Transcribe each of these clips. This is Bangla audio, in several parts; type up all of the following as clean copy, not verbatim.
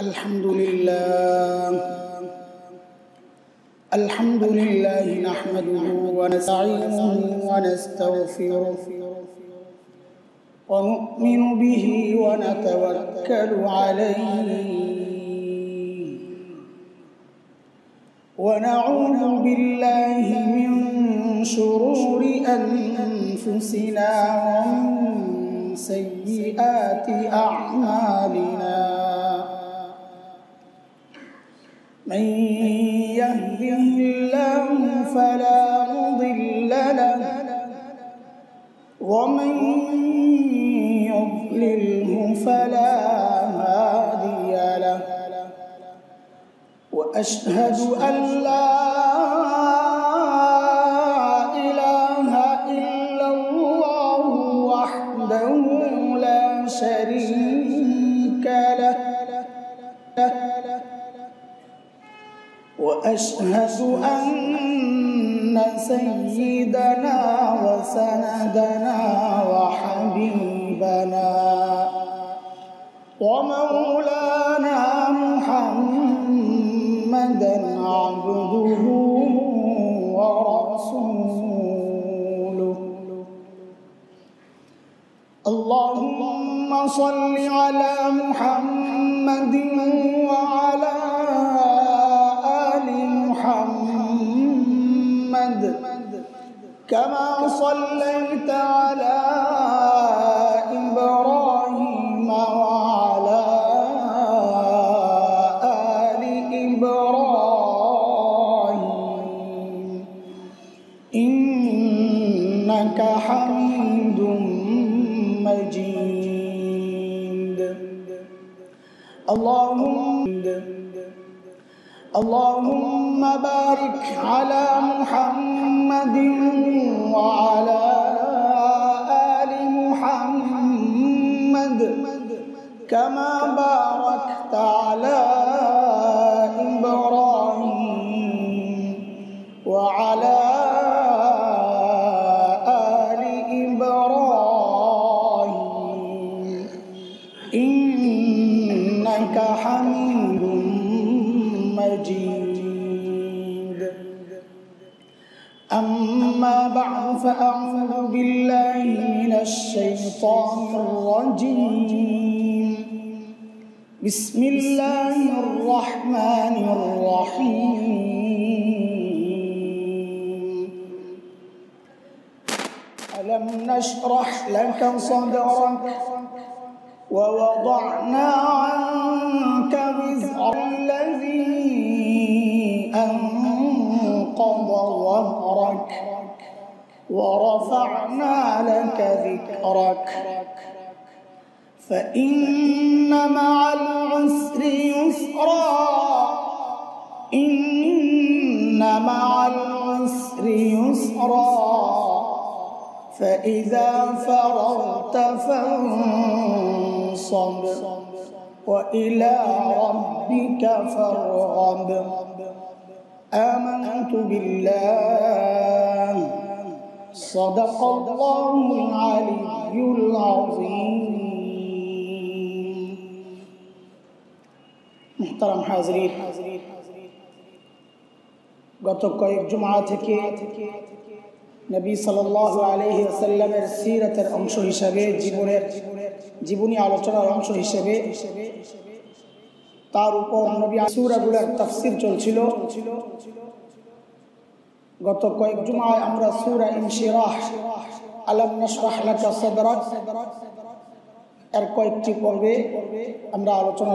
الحمد لله نحمده ونستعينه ونستغفره ونؤمن به ونتوكل عليه ونعوذ بالله من شرور أنفسنا ومن سيئات أعمالنا من يهده الله فلا مضل له ومن يضلله فلا هادي له وأشهد أن لا إله إلا الله وحده لا شريك له وأشهد أن سيدنا وسندنا وحبيبنا ومولانا محمدا عبده ورسوله اللهم صل على محمد وعلى محمد كما صليت على إبراهيم وعلى آل إبراهيم إنك حميد مجيد اللهم بارك على محمد وعلى آل محمد كما باركت على إبراهيم وعلى آل إبراهيم إنك حميد مجيد أما بعد فأعوذ بالله من الشيطان الرجيم بسم الله الرحمن الرحيم ألم نشرح لك صدرك ووضعنا عنك وزرك الذي أنقض ظهرك ورفعنا لك ذكرك فإن مع العسر يسرا إن مع العسر يسرا فإذا فرغت فانصب وإلى ربك فارغب آمنت بالله صدق الله العلي العظيم محترم حاضرين গত কয়েক জুমআ থেকে নবী সাল্লাল্লাহু আলাইহি ওয়াসাল্লামের সিরাতের অংশ হিসেবে জীবনী আলোচনার অংশ হিসেবে তার উপর নবী সূরাগুলোর তাফসীর চলছিল। গত কয়েক জুমআয় আমরা সূরা ইনশিরাহ আলাম নাশরাহ লাকা সাদরাক এর কয়েকটি পর্বে আমরা আলোচনা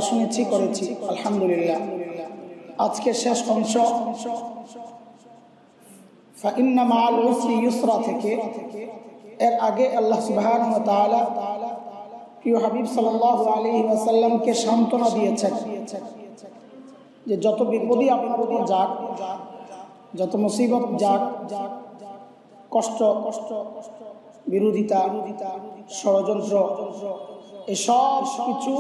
করেছি আলহামদুলিল্লাহ। আজকে শেষ অংশ ফাইন্না মাআল উসরি ইউসরা থেকে এর আগে আল্লাহ সুবহানাহু ওয়া তাআলা প্রিয় হাবিব সাল্লাল্লাহু আলাইহি ওয়াসাল্লামকে সান্ত্বনা দিয়েছেন যে যত বিপদই আপনার উপর যাক, যত মুসিবত যাক, কষ্ট, বিরোধিতা, ষড়যন্ত্র, এসব কিছু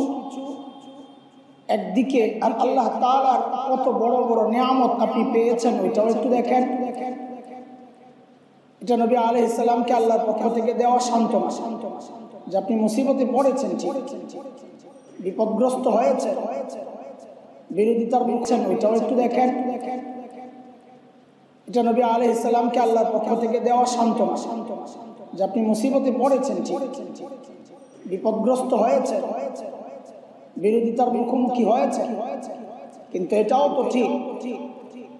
একদিকে, আর আল্লাহ তাআলার কত বড় বড় নিয়ামত আপনি পেয়েছেন ওইটাও একটু দেখেন। এটা নবী আলাইহিস সালামকে আল্লাহর পক্ষ থেকে দেওয়া সান্ত্বনা যে আপনি মুসিবতে পড়েছেন, ঠিক বিপদগ্রস্ত হয়েছে, বিরোধিতার বুঝছেন ওইটাও একটু দেখেন। এটা নবী আলাইহিস সালামকে আল্লাহর পক্ষ থেকে দেওয়া সান্ত্বনা যে আপনি মুসিবতে পড়েছেন, ঠিক, বিপদগ্রস্ত হয়েছে, বিরোধিতার মুখোমুখি হয়েছে, কিন্তু এটাও তো ঠিক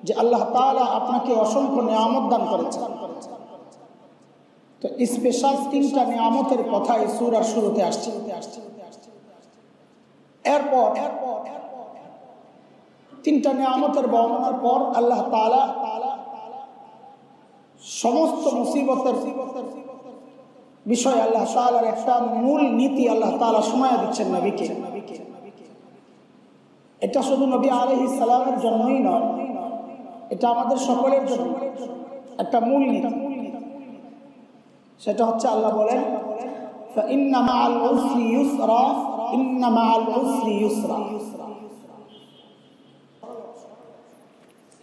যে আল্লাহ তাআলা আপনাকে অসংখ্য নিয়ামত দান করেছেন। তো স্পেশাল 3টা নিয়ামতের কথা এই সূরার শুরুতে আসছে। এরপর 3টা নিয়ামতের বর্ণনার পর আল্লাহ তাআলা সমস্ত মুসিবতের বিষয় আল্লাহ তাআলার একটা মূল নীতি আল্লাহ তাআলা শোনায়া দিচ্ছেন নবীকে। এটা শুধু নবী আলাইহিস সালামের জন্যই নয়, এটা আমাদের সকলের জন্য একটা মূল নীতি। সেটা হচ্ছে আল্লাহ বলেন ফাইন্না মাআল উসরি ইউসরা, ইন্না মাআল উসরি ইউসরা।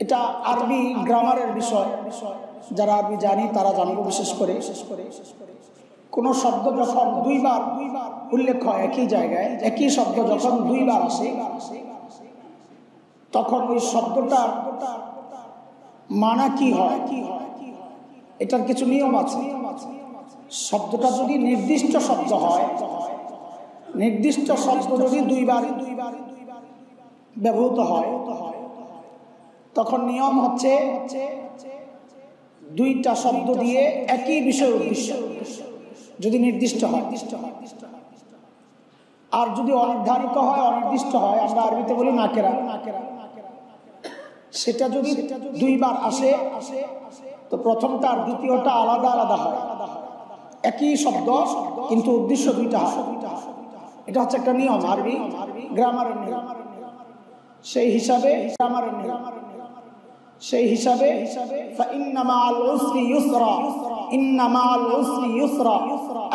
এটা আরবি গ্রামারের বিষয়, যারা আরবি জানি তারা জানবো। বিশেষ করে কোন শব্দ যখন দুইবার উল্লেখ হয় একই জায়গায়, একই শব্দ যখন দুইবার আসে, তখন ওই শব্দটার মানা কি হয়, এটার কিছু নিয়ম আছে। শব্দটা যদি নির্দিষ্ট শব্দ হয়, নির্দিষ্ট শব্দ যদি দুইবার ব্যবহৃত হয়, তখন নিয়ম হচ্ছে 2টা শব্দ দিয়ে একই বিষয় উদ্দেশ্য যদি নির্দিষ্ট হয়। আর যদি অনির্ধারিত হয়, অনির্দিষ্ট হয়, আমরা আরবিতে বলি নাকেরা, সেটা যদি দুইবার আসে তো প্রথমটা আর দ্বিতীয়টা আলাদা আলাদা হয়। একই শব্দ কিন্তু উদ্দেশ্য 2টা হয়। এটা হচ্ছে একটা নিয়ম, আরবি গ্রামারের নিয়ম। সেই হিসাবে গ্রামারের নিয়ম, সেই হিসাবে ফাইন্না মাআল উসরি ইউসরা, ইন্না মাআল উসরি ইউসরা।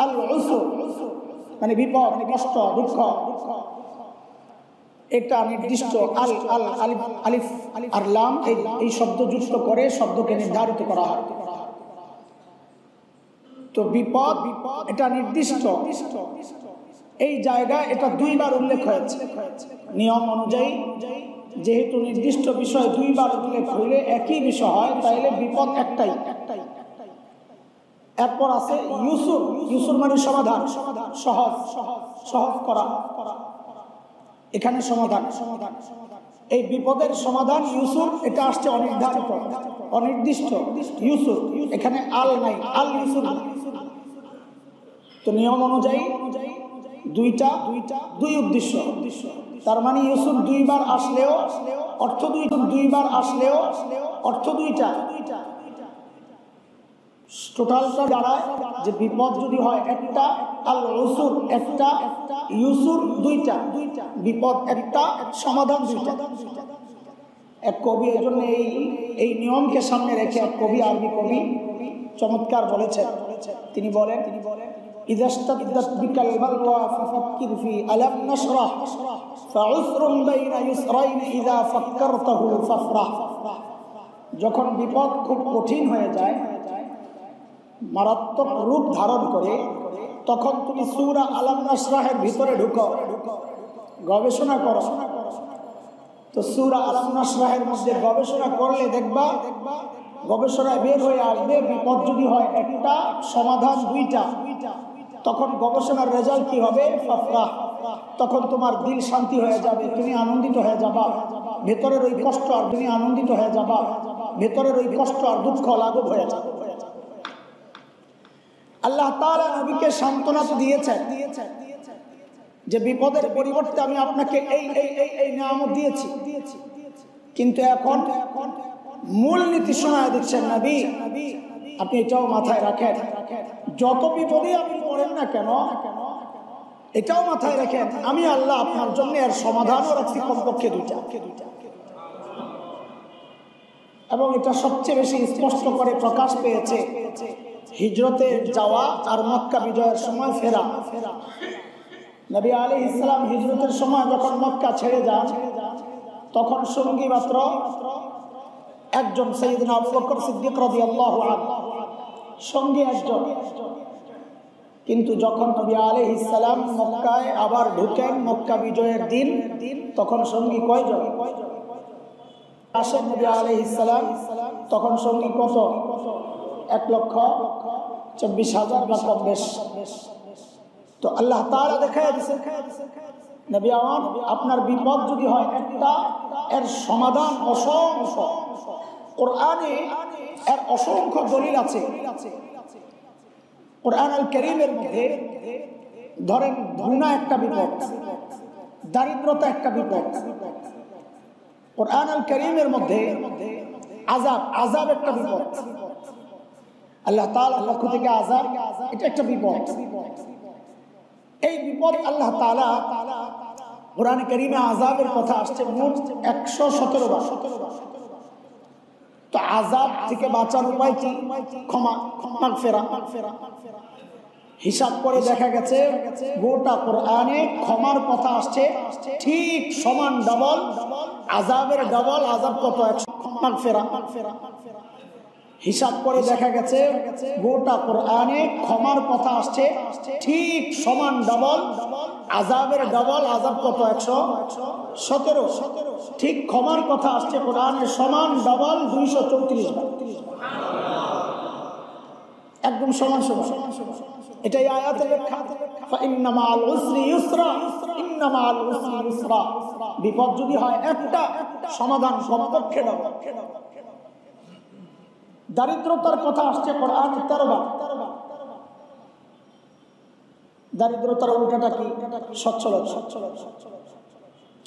আল উসর মানে বিপদ, কষ্ট, দুঃখ, এটা নির্দিষ্ট আল আল আলিফ আলিফ আর লাম এই শব্দ যুক্ত করে শব্দকে নির্ধারিত করা হয়। তো বিপদ এটা নির্দিষ্ট, এই জায়গায় এটা দুইবার উল্লেখ হয়েছে। নিয়ম অনুযায়ী যেহেতু নির্দিষ্ট বিষয় দুইবার উল্লেখ হইলে একই বিষয় হয়, তাইলে বিপদ একটাই। এরপর আছে ইউসুর, ইউসুর মানে সমাধান, সহজ, সহজ করা। এখানে সমাধান, এই বিপদের সমাধান ইউসুর, এটা আসছে অনির্ধারিত, অনির্দিষ্ট ইউসুর। এখানে আল নাই, আল ইউসুর। তো নিয়ম অনুযায়ী দুই উদ্দেশ্য। তার মানে ইউসুর দুইবার আসলেও অর্থ দুইবার আসলেও অর্থ 2টা। টোটালটা দাঁড়ায় যে বিপদ যদি হয় একটা, আল উসুর একটা, ইউসুর 2টা। বিপদ একটা, সমাধান 2টা। এক কবি এই জন্য এই নিয়মকে সামনে রেখে এক কবি, আরবি কবি চমৎকার বলেছেন। তিনি বলেন إذا اشتدت بك البلوى ففكر في ألم نشرح فعسر بين يسرين إذا فكرته فافرح। যখন বিপদ খুব কঠিন হয়ে যায়, মারাত্মক রূপ ধারণ করে, তখন তুমি সূরা আলাম নাশরাহের ভিতরে ঢুকো, গবেষণা করো। তো সূরা আলাম নাশরাহের মধ্যে গবেষণা করলে দেখবা, গবেষণায় বের হয়ে আসবে বিপদ যদি হয় একটা, সমাধান 2টা। তখন গবেষণার রেজাল্ট কি হবে? ফাফরাহ। তখন তোমার দিল শান্তি হয়ে যাবে, তুমি আনন্দিত হয়ে যাবা। ভেতরের ওই কষ্ট আর তুমি আনন্দিত হয়ে যাবা, ভেতরের ওই কষ্ট আর দুঃখ লাঘব হয়ে যাবে। আল্লাহ তাআলা নবীকে সান্ত্বনা তো দিয়েছেন যে বিপদের পরিবর্তে আমি আপনাকে এই নিয়ামত দিয়েছি, কিন্তু এখন মূল নীতি শোনায় দিচ্ছেন নবী, আপনি এটাও মাথায় রাখেন, যত বিপদে আপনি পড়েন না কেন, এটাও মাথায় রাখেন আমি আল্লাহ আপনার জন্য এর সমাধানও রাখছি কমপক্ষে 2টা। এবং এটা সবচেয়ে বেশি স্পষ্ট করে প্রকাশ পেয়েছে হিজরতে যাওয়া আর মক্কা বিজয়ের সময় ফেরা। নবী আলাইহিস সালাম হিজরতের সময় যখন মক্কা ছেড়ে যান, তখন সঙ্গী মাত্র একজন, সাইয়েদনা আবু বকর সিদ্দিক রাদিয়াল্লাহু আনহু, সঙ্গী একজন। কিন্তু যখন নবী আলাইহিস সালাম মক্কায় আবার ঢুকেন মক্কা বিজয়ের দিন, তখন সঙ্গী কয়জন আসেন নবী আলাইহিস সালাম? তখন সঙ্গী কত? 1,24,000 বা কম বেশ। তো আল্লাহ তাআলা দেখায় দিয়েছেন, নবী আমার, আপনার বিপদ যদি হয় একটা, এর সমাধান অসংখ্য। কোরআনে এর অসংখ্য দলিল আছে। কোরআন আল কারীমের মধ্যে ধরেন গুনাহ একটা বিপদ, দারিদ্রতা একটা বিপদ। কোরআন আল কারীমের মধ্যে আযাব একটা বিপদ। আল্লাহ তাআলার পক্ষ থেকে আযাব, এটা একটা বিপদ। এই বিপদ আল্লাহ তাআলা কোরআন কারীমে আযাবের কথা আসছে মোট 117 বার। তো আযাব থেকে বাঁচার উপায় কি? ক্ষমা, মাগফিরাত। হিসাব করে দেখা গেছে গোটা কোরআনে ক্ষমার কথা আসছে ঠিক সমান ডবল, আযাবের ডবল। আযাব কত? 100। মাগফিরাত। হিসাব করে দেখা গেছে গোটা কোরআনে ক্ষমার কথা আসছে ঠিক সমান ডবল, আযাবের ডবল। আযাব কত? 117। ঠিক ক্ষমার কথা আসছে কোরআনে সমান ডবল 234 বার। একদম সমান সমান। এটাই আয়াতের ব্যাখ্যা। ফাইন্না মাআল উসরি ইউসরা, ইন্না মাআল উসরি ইউসরা। বিপদ যদি হয় একটা, সমাধান কমপক্ষে ডবল। দারিদ্রতার কথা আসছে কোরআন 13 বার। দারিদ্রতার উল্টাটা কি? সচ্ছলতা।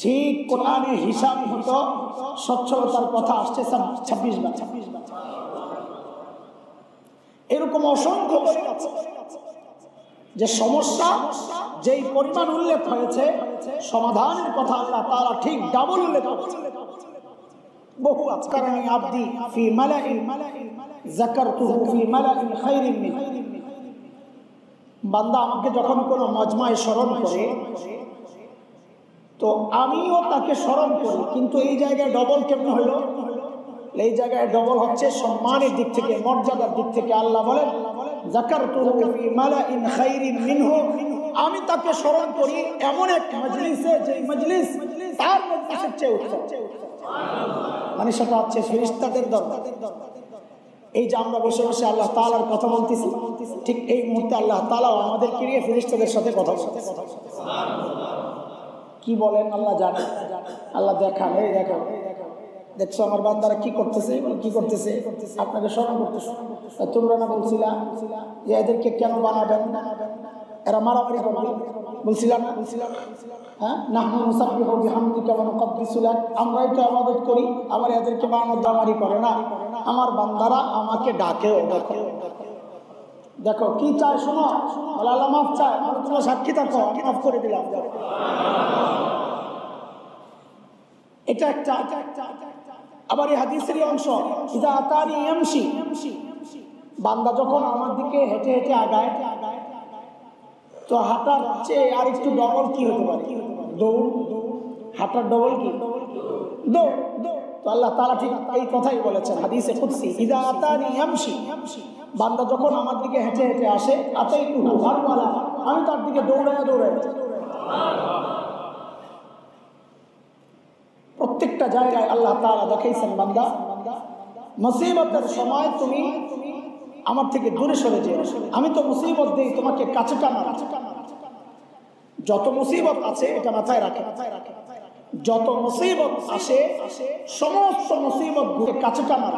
ঠিক কোরআনে হিসাব মতো সচ্ছলতার কথা আসছে 26 বার। এরকম অসংখ্য দলিল আছে যে সমস্যা যেই পরিমাণ উল্লেখ হয়েছে, সমাধানের কথা আল্লাহ তাআলা ঠিক ডাবল উল্লেখ করেছেন। বহু আছে। কারণ আব্দি ফি মালাইন যাকারতুহু ফি মালাইন খায়রিন মিন। বান্দা আমাকে যখন কোনো মজমায় স্মরণ করে, তো আমিও তাকে স্মরণ করি, কিন্তু এই জায়গায় ডবল কেমন হলো? এই জায়গায় ডবল হচ্ছে সম্মানের দিক থেকে, মর্যাদার দিক থেকে। আল্লাহ বলেন যাকারতুহু ফি মালাইন খায়রিন মিনহু, আমি তাকে স্মরণ করি এমন এক মজলিসে, যে মজলিস তার মজলিসের চেয়ে উত্তম। মানে সেটা হচ্ছে ফেরেশতাদের দরবার। এই যে আমরা বসে বসে আল্লাহ তাআলার কথা বলতেছি, ঠিক এই মুহূর্তে আল্লাহ তাআলাও আমাদেরকে নিয়ে ফেরেশতাদের সাথে কথা বলছে। কি বলেন আল্লাহ জানে, আল্লাহ দেখান, এই দেখো, দেখছো আমার বান্দারা কি করতেছে, কি করতেছে, আপনাকে স্মরণ করতেছে। তোমরা না বলছিলা যে এদেরকে কেন বানাবেন, এরা মারামারি করবে, বলছিলাম না? হ্যাঁ, নাহনু নুসাব্বিহু বিহামদিকা ওয়া নুকদ্দিসু লাক। আমরাই তো ইবাদত করি, আবার এদেরকে মারামারি করে না। আমার বান্দারা আমাকে ডাকেও। দেখো দেখো কি চায়, শোনো। আল্লাহ মাফ চায়, তোমরা সাক্ষী থাকো, আমি মাফ করে দিলাম। এটা একটা। আবার এই হাদিসেরই অংশ, ইযা আতানি ইয়ামশি, বান্দা যখন আমার দিকে হেঁটে হেঁটে আগায়, তো হাঁটার চেয়ে আর একটু ডবল কি হতে পারে? দৌড়। হাঁটার ডবল কি? দৌড়। তো আল্লাহ তাআলা ঠিক এই কথাই বলেছেন হাদিসে কুদসি, ইযা আতানি ইয়ামশি, বান্দা যখন আমার দিকে হেঁটে হেঁটে আসে, আতাইতুহু হারওয়ালা, আমি তার দিকে দৌড়ায় দৌড়ায়। প্রত্যেকটা জায়গায় আল্লাহ তাআলা দেখাইছেন, বান্দা মুসিবতের সময় তুমি আমার থেকে দূরে সরে যেও, আমি তো মুসিবত দেই তোমাকে কাছে টানা। যত মুসিবত আছে এটা মাথায় রাখে, যত মুসিবত আসে সমস্ত মুসিবত গুলো কাছে টানা।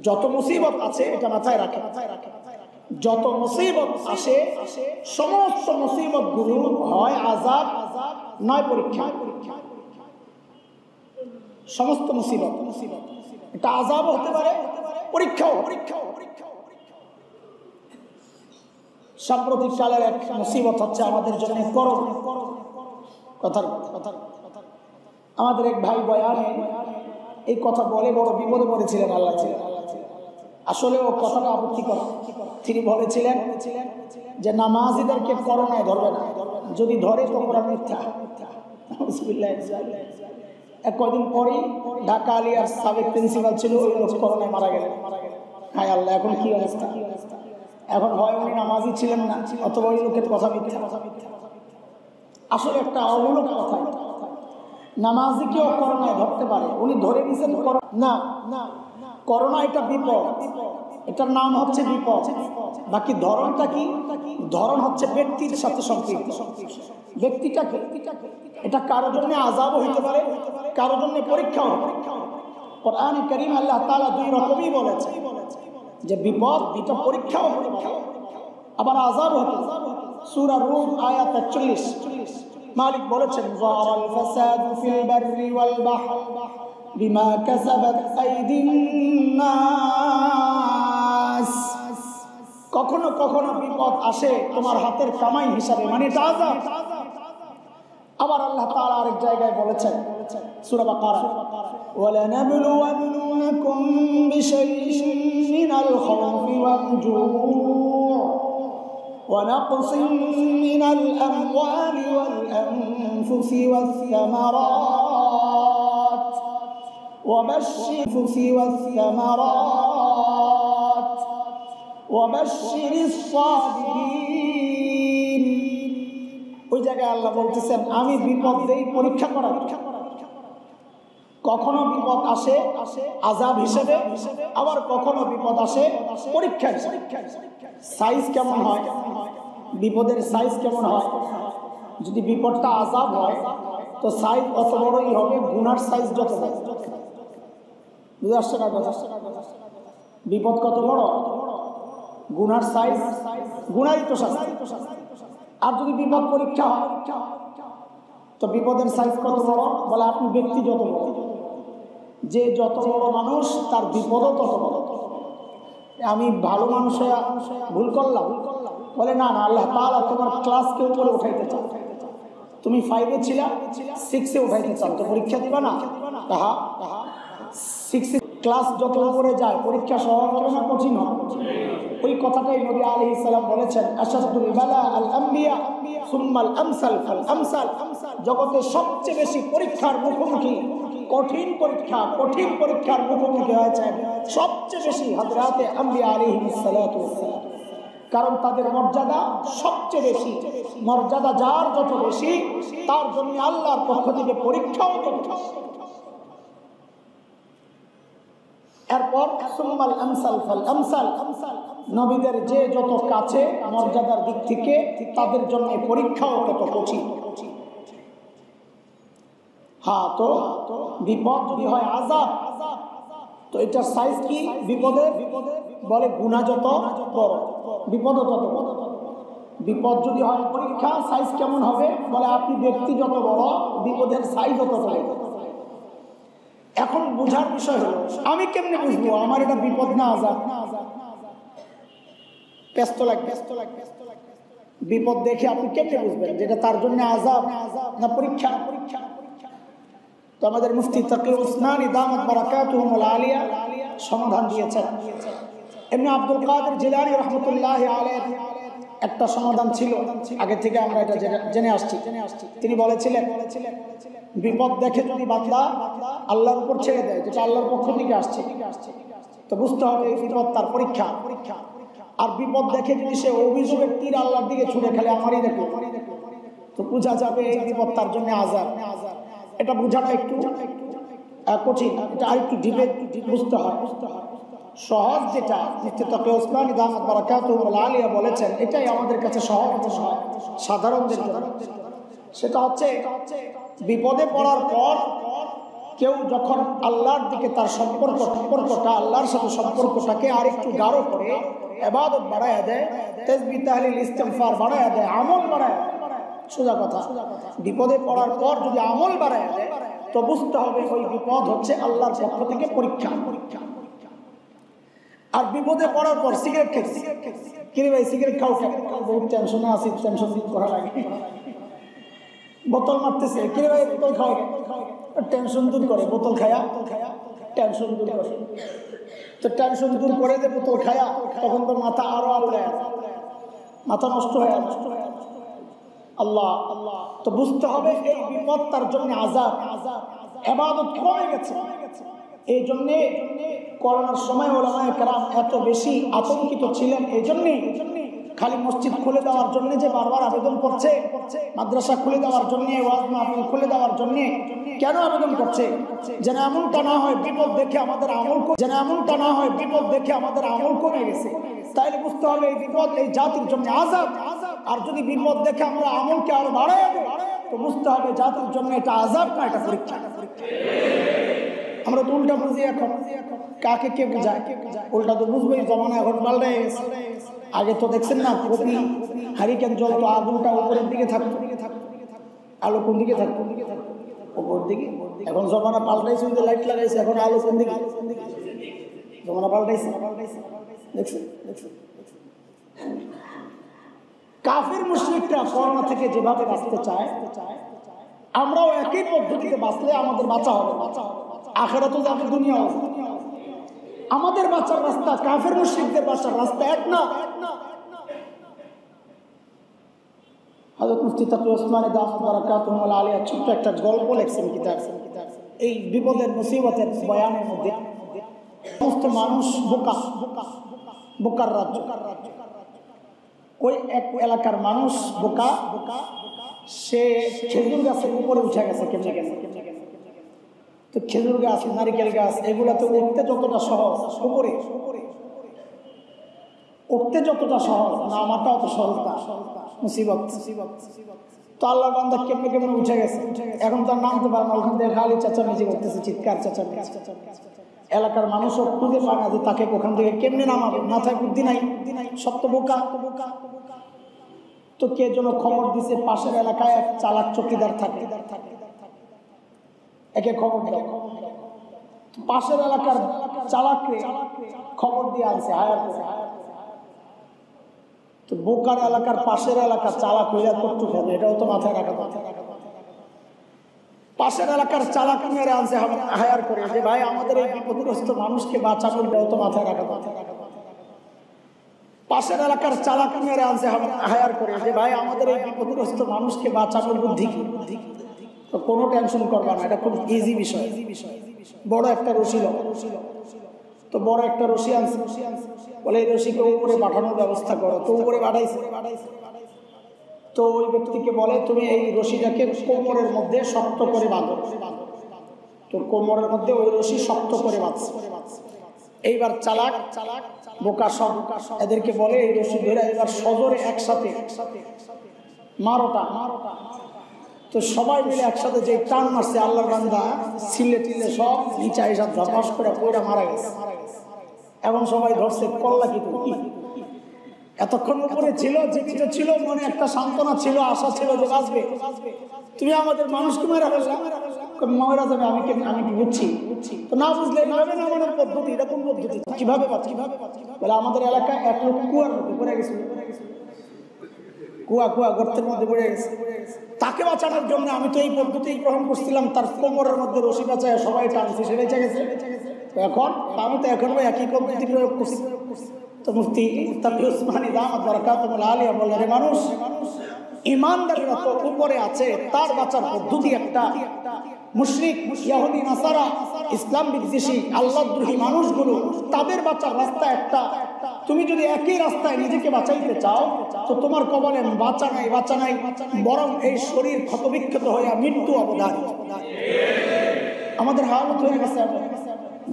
যত মুসিবত আছে এটা মাথায় রাখে, যত মুসিবত আসে সমস্ত মুসিবত গুলো হয় আযাব, নয় পরীক্ষা। সমস্ত মুসিবত, এটা আযাব হতে পারে, পরীক্ষাও। সাম্প্রতিক কালের এক মুসিবত হচ্ছে আমাদের জন্য করোনা। আমাদের এক ভাই বয়ানে এই কথা বলে বড় বিপদে পড়েছিলেন। আল্লাহ আসলে ও কথাটা আপত্তিকর। তিনি বলেছিলেন যে নামাজীদেরকে করোনায় ধরবে না, যদি ধরে তো কোরআন মিথ্যা। কদিন পরেই ঢাকা আলিয়ার সাবেক প্রিন্সিপাল ছিল, ওই লোক করোনায় মারা গেলেন। হায় আল্লাহ, এখন কি অবস্থা! এখন হয় উনি নামাজি ছিলেন না, অথবা ওই লোকের কথা মিথ্যা। আসলে একটা অমূলক কথা। নামাজি কেউ করোনায় ধরতে পারে, উনি ধরে নিছেন না, করোনা এটা বিপদ, এটার নাম হচ্ছে বিপদ। বাকি ধরনটা কি? ধরন হচ্ছে ব্যক্তির সাথে সম্পৃক্ত। ব্যক্তিটাকে এটা কারো জন্য আযাবও হইতে পারে, কারো জন্য পরীক্ষাও। কোরআনে কারীম আল্লাহ তাআলা দুই রকমই বলেছে, যে বিপদ এটা পরীক্ষাও হতে পারে, আবার আযাবও হতে পারে। সূরা রূম আয়াত 41 মালিক বলেছেন, যারাল ফাসাদু ফিল বাররি ওয়াল বাহর বিমা কাসাবাত আইদিন নাস। কখনো কখনো বিপদ আসে তোমার হাতের কামাই হিসাবে, মানে এটা আযাব। আবার আল্লাহ তাআলা আরেক জায়গায় বলেছেন সূরা বাকারা, ওয়ালানাবলুওয়ান্নাকুম বিশাইইন মিনাল খাউফি ওয়াল জুউ' ونقص من الأموال والأنفس والثمرات وبشر الصابرين। ওই জায়গায় আল্লাহ বলতেছেন আমি বিপদ দেই পরীক্ষা করার। কখনো বিপদ আসে আযাব হিসেবে, আবার কখনো বিপদ আসে পরীক্ষা হিসেবে। সাইজ কেমন হয়, বিপদের সাইজ কেমন হয়? যদি বিপদটা আযাব হয় তো সাইজ অত বড়ই হবে, গুনার সাইজ যত বড়। বুঝে আসছে না কথা? বিপদ কত বড়, গুনার সাইজ গুনারই তো শাস্তি। আর যদি বিপদ পরীক্ষা হয় তো বিপদের সাইজ কত বড়? বলে আপনি ব্যক্তি যত বড়, যে যত বড় মানুষ তার বিপদও তত বড়। আমি ভালো মানুষ হয়ে ভুল করলাম, বলে না না, আল্লাহ তাআলা তোমার ক্লাসকে উপরে উঠাইতে চান। তুমি 5-এ ছিলা, 6-এ উঠাইতে চান, তো পরীক্ষা দিবা না? তাহা 6 ক্লাস যত উপরে যায় পরীক্ষা সহজ হবে না কঠিন হবে? ওই কথাটাই নবী আলাইহিস সালাম বলেছেন, আশাদুল বালা আল আম্বিয়া সুম্মাল আমসাল ফাল আমসাল। জগতে সবচেয়ে বেশি পরীক্ষার মুখোমুখি, কঠিন পরীক্ষার মুখোমুখি হয়েছে সবচেয়ে বেশি হযরতে আম্বিয়া আলাইহিস সালাতু ওয়াস সালাম। কারণ তাদের মর্যাদা সবচেয়ে বেশি। মর্যাদা যার যত বেশি, তার জন্য আল্লাহর পক্ষ থেকে পরীক্ষাও তত বেশি। এরপর সুম্মাল আমসাল ফাল আমসাল, নবীদের যে যত কাছে মর্যাদার দিক থেকে, তাদের জন্য পরীক্ষাও তত কঠিন। হ্যাঁ, তো বিপদ যদি হয় আযাব, তো এটার সাইজ কি? বিপদের বলে গুনাহ যত বড় বিপদ তত বড়। বিপদ যদি হয় পরীক্ষা, সাইজ কেমন হবে? বলে আপনি ব্যক্তি যত বড়, বিপদের সাইজ তত বড়। এখন বোঝার বিষয় হলো, আমি কেমনে বুঝবো আমার এটা বিপদ না আযাব? ব্যস্ত লাগবে। বিপদ দেখে আপনি কেমনে বুঝবেন যেটা তার জন্য আযাব না পরীক্ষা? তো আমাদের মুফতি তাকিউল উসমানী দামাত বারাকাতুহুল আলিয়া সমাধান দিয়েছেন। এমনি আব্দুল কাদের জিলানী রাহমাতুল্লাহি আলাইহি একটা সমাধান ছিল, আগে থেকে আমরা এটা জেনে আসছি। তিনি বলেছিলেন, বিপদ দেখে যদি বান্দা আল্লাহর উপর ছেড়ে দেয়, যেটা আল্লাহর পক্ষ থেকে আসছে, তো বুঝতে হবে এই বিপদ তার পরীক্ষা। আর বিপদ দেখে যদি সে অভিযোগের তীর আল্লাহর দিকে ছুঁড়ে খেলে, আমারই দেখো, তো বোঝা যাবে এই বিপদ তার জন্য আযাব। এটা বোঝাটা একটু কঠিন, এটা আর একটু ডিপে বুঝতে হয়। সহজ যেটা মুফতি তাকিউল উসমানী দামাত বারাকাতুহুল আলিয়া বলেছেন, এটাই আমাদের কাছে সহজ হয় সাধারণদের জন্য। সেটা হচ্ছে বিপদে পড়ার পর কেউ যখন আল্লাহর দিকে তার সম্পর্কটা আল্লাহর সাথে সম্পর্কটাকে আর একটু গাঢ় করে, ইবাদত বাড়ায়া দেয়, তাসবিহ তাহলিল ইস্তিগফার বাড়ায়া দেয়, আমল বাড়ায়া দেয়। সোজা কথা, বিপদে পড়ার পর যদি আমল বাড়ায়া দেয়, তো বুঝতে হবে ওই বিপদ হচ্ছে আল্লাহর পক্ষ থেকে পরীক্ষা। আর বিপদে পড়ার পর সিগারেট খেয়েছি, কিরে ভাই সিগারেট খাও কেন? বহুত টেনশনে আছি, টেনশন দূর করা লাগে। বোতল মারতেছে, কিরে ভাই বোতল খাও, টেনশন দূর করে, বোতল খায়া টেনশন দূর করে। তো টেনশন দূর করে যে বোতল খায়া, তখন তো মাথা আরো আউলায়, মাথা নষ্ট হয়ে আল্লাহ। তো বুঝতে হবে এই বিপদ তার জন্য আযাব, ইবাদত কমে গেছে। এই জন্যে করোনার সময় ওলামায়ে কেরাম এত বেশি আতঙ্কিত ছিলেন। এই জন্যে খালি মসজিদ খুলে দেওয়ার জন্য যে বারবার আবেদন করছে, মাদ্রাসা খুলে দেওয়ার জন্য, ওয়াজ মাহফিল খুলে দেওয়ার জন্য কেন আবেদন করছে? যেন এমনটা না হয় বিপদ দেখে আমাদের আমল কমে গেছে। তাইলে বুঝতে হবে এই বিপদ এই জাতির জন্য আযাব। আর যদি বিপদ দেখে আমরা আমলকে আরো বাড়াই দেব, তো বুঝতে হবে জাতির জন্য এটা আযাব না, এটা পরীক্ষা। আমরা তো উল্টা বুঝি। এখন কাকে কে বোঝায়? উল্টা তো বুঝবোই, জমানা এখন পাল্টে গেছে। আগে তো দেখছেন না, কপি হারিকেন জ্বলতো, আগুনটা উপরের দিকে থাকতো, আলো কোন দিকে থাকতো? উপর দিকে। এখন জমানা পাল্টাইছে, লাইট লাগাইছে, এখন আলো কোন দিকে? জমানা পাল্টাইছে। দেখছেন? কাফির মুশরিকরা করোনা থেকে যেভাবে বাঁচতে চায়, আমরাও একই পদ্ধতিতে বাঁচলে আমাদের বাঁচা হবে। আখিরাতে যাবে, দুনিয়া হবে। আমাদের বাঁচার রাস্তা কাফির মুশরিকদের বাঁচার রাস্তা এক না। হযরত মুফতি তাকি ওসমানী দামাত বারাকাতুহুল আলিয়া ছোট্ট একটা গল্প লিখছেন কিতাব। এই বিপদের মুসিবতের বয়ানের মধ্যে সমস্ত মানুষ বোকার রাজ্য। ওই এক এলাকার মানুষ বোকা, সে খেজুর গাছের উপরে উঠে গেছে। কেমনে? তো খেজুর গাছ, নারিকেল গাছ, এগুলাতে উঠতে যতটা সহজ, উপরে উঠতে যতটা সহজ, নামাটা অত সহজ না, মুসিবত। তো আল্লাহ বান্দা কেমনে উঠে গেছে। এখন তার নামতে পারে না, ওখান থেকে খালি চেঁচামেচি করতেছে, চিৎকার চেঁচামেচি। এলাকার মানুষও খুঁজে পায় না যে তাকে ওখান থেকে কেমনে নামাবে, মাথায় বুদ্ধি নাই, সব তো বোকা। তো কে যেন খবর দিছে, পাশের এলাকায় এক চালাক চৌকিদার থাকে, একে খবর দেয়। পাশের এলাকার চালাককে খবর দিয়ে আনছে, হায়ার করে। তো বোকার এলাকার পাশের এলাকার চালাক হইয়া করতে হবে, এটাও তো মাথায় রাখা কথা। পাশের এলাকার চালাক মেরে আনছে হায়ার করে, যে ভাই আমাদের এই বিপদগ্রস্ত মানুষকে বাঁচানোর, এটাও তো মাথায় রাখা কথা। পাশের এলাকার চালাক মেরে আনছে হায়ার করে, যে ভাই আমাদের এই বিপদগ্রস্ত মানুষকে বাঁচানোর বুদ্ধি কি? তো কোনো টেনশন করবা না, এটা খুব ইজি বিষয়। বড় একটা রশি লো, তো বড় একটা রশি আনছে, বলে এই রশিকে উপরে পাঠানোর ব্যবস্থা করো। তো উপরে পাঠাইছে। তো ওই ব্যক্তিকে বলে তুমি এই রশিটাকে কোমরের মধ্যে শক্ত করে বাঁধো। তোর কোমরের মধ্যে ওই রশি শক্ত করে বাঁধছে। এইবার চালাক বোকা সব এদেরকে বলে এই রশি ধরে এবার সজোরে একসাথে মারোটা। তো সবাই মিলে একসাথে যে টান মারছে, আল্লাহর বান্দা ছিলে টিলে সব নিচে এসব ধপাস করে পয়রা মারা গেছে। এবং সবাই ধরছে কল্লা কি এতক্ষণ উপরে ছিল, জীবিত ছিল, মনে একটা সান্ত্বনা ছিল, আশা ছিল যে বাঁচবে। তুমি আমাদের মানুষকে মেরা ফেললা, মারা যাবে। আমি কি বুঝছি? তো না বুঝলে এভাবে না, আমাদের পদ্ধতি, এরকম পদ্ধতি কিভাবে বলে আমাদের এলাকায় এক লোক কুয়ার মধ্যে পড়ে গেছিল, কুয়া গর্তের মধ্যে পড়ে গেছে। তাকে বাঁচানোর জন্য আমি তো এই পদ্ধতি গ্রহণ করছিলাম, তার কোমরের মধ্যে রশি বাঁচায় সবাই টানছে, সে বেঁচে গেছে। এখন আমি তো এখন একই পদ্ধতি প্রয়োগ করছি। তো মুফতি তাকি ওসমানী দামাত বারাকাতুহুল আলিয়া বলে, রে মানুষ, ইমানদারেরা তো উপরে আছে, তার বাঁচার পদ্ধতি একটা। মুশরিক, ইহুদি, নাসারা, ইসলাম বিদ্বেষী, আল্লাহদ্রোহী মানুষগুলো, তাদের বাঁচার রাস্তা একটা। তুমি যদি একই রাস্তায় নিজেকে বাঁচাইতে চাও, তো তোমার কবলে বাঁচা নাই, বরং এই শরীর ক্ষতবিক্ষত হয়ে মৃত্যু অবধান। আমাদের হালত হয়ে গেছে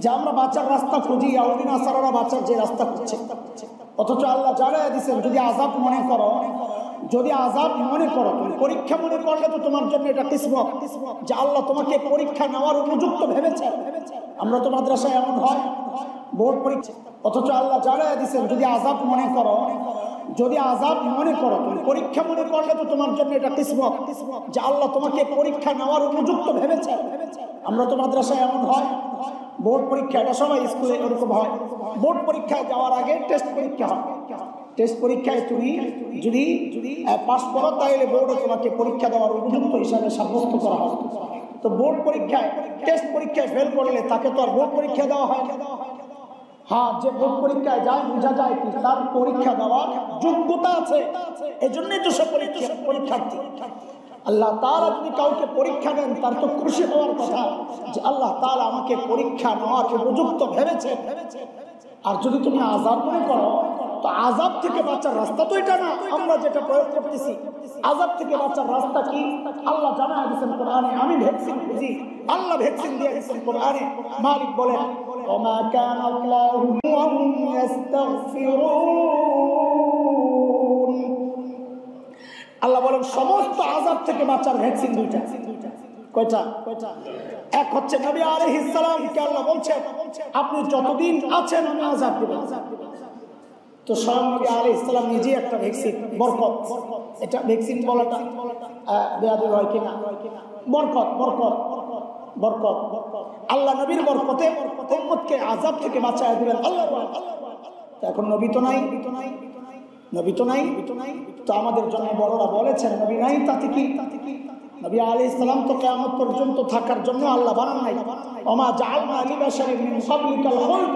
যে আমরা বাঁচার রাস্তা খুঁজি, ইহুদি নাসারারা বাঁচার যে রাস্তা খুঁজছে। অথচ আল্লাহ জানায়া দিয়েছেন, যদি আযাব মনে করো, তুমি পরীক্ষা মনে করলে তো তোমার জন্য এটা কিসমত, যে আল্লাহ তোমাকে পরীক্ষা নেওয়ার উপযুক্ত ভেবেছে। আমরা তো মাদ্রাসায় এমন হয় বোর্ড পরীক্ষা, অথচ আল্লাহ জানায়া দিয়েছেন, যদি আযাব মনে করো, তুমি পরীক্ষা মনে করলে তো তোমার জন্য এটা কিসমত, যে আল্লাহ তোমাকে পরীক্ষা নেওয়ার উপযুক্ত ভেবেছে। আমরা তো মাদ্রাসায় এমন হয় বোর্ড পরীক্ষা, এটা সবাই স্কুলে এরকম হয়। বোর্ড পরীক্ষায় যাওয়ার আগে টেস্ট পরীক্ষা হয়। টেস্ট পরীক্ষায় তুমি যদি পাস করো, তাহলে বোর্ডে তোমাকে পরীক্ষা দেওয়ার উপযুক্ত হিসাবে সাব্যস্ত করা হয়। তো বোর্ড পরীক্ষায় টেস্ট পরীক্ষায় ফেল করলে তাকে তো আর বোর্ড পরীক্ষা দেওয়া হয় না। হ্যাঁ, যে বোর্ড পরীক্ষায় যায় বোঝা যায় কি তার পরীক্ষা দেওয়ার যোগ্যতা আছে, এজন্যই তো সে পরীক্ষার্থী। আল্লাহ তাআলা যদি কাউকে পরীক্ষা দেন তার তো খুশি হওয়ার কথা যে আল্লাহ তাআলা আমাকে পরীক্ষা নেওয়ার উপযুক্ত ভেবেছে। আর যদি তুমি আযাব মনে করো তো আযাব থেকে বাঁচার রাস্তা তো এটা না আমরা যেটা প্রয়োগ করতেছি। আযাব থেকে বাঁচার রাস্তা কি আল্লাহ জানায় দিয়েছেন কোরআনে। আমি ভ্যাকসিন বুঝি, আল্লাহ ভ্যাকসিন দিয়ে দিয়েছেন কোরআনে। মালিক বলেন ওমা কানা আল্লাহু ইয়াস্তাগফিরুন, আল্লাহ বলেন সমস্ত আযাব থেকে বাঁচার ভ্যাকসিন দুইটা। কয়টা? এক হচ্ছে নবী আলাইহিস সালামকে আল্লাহ বলছেন আপনি যতদিন আছেন আমি আযাব দেব। তো স্বয়ং নবী আলাইহিস সালাম নিজে একটা ভ্যাকসিন, বরকত। এটা ভ্যাকসিন বলাটা বেয়াদবি হয় কিনা? বরকত বরকত বরকত। আল্লাহ নবীর বরকতে উম্মতকে আযাব থেকে বাঁচায় দিবেন আল্লাহ। এখন নবী তো নাই, তো আমাদের জন্য বড়রা বলেছেন নবী নাই তাতে কি? নবী আলাইহিস সালাম তো কিয়ামত পর্যন্ত থাকার জন্য আল্লাহ বানান নাই। ওমা জাআলনা লিবাশারিন মিন ক্বাবলিকাল খুলদ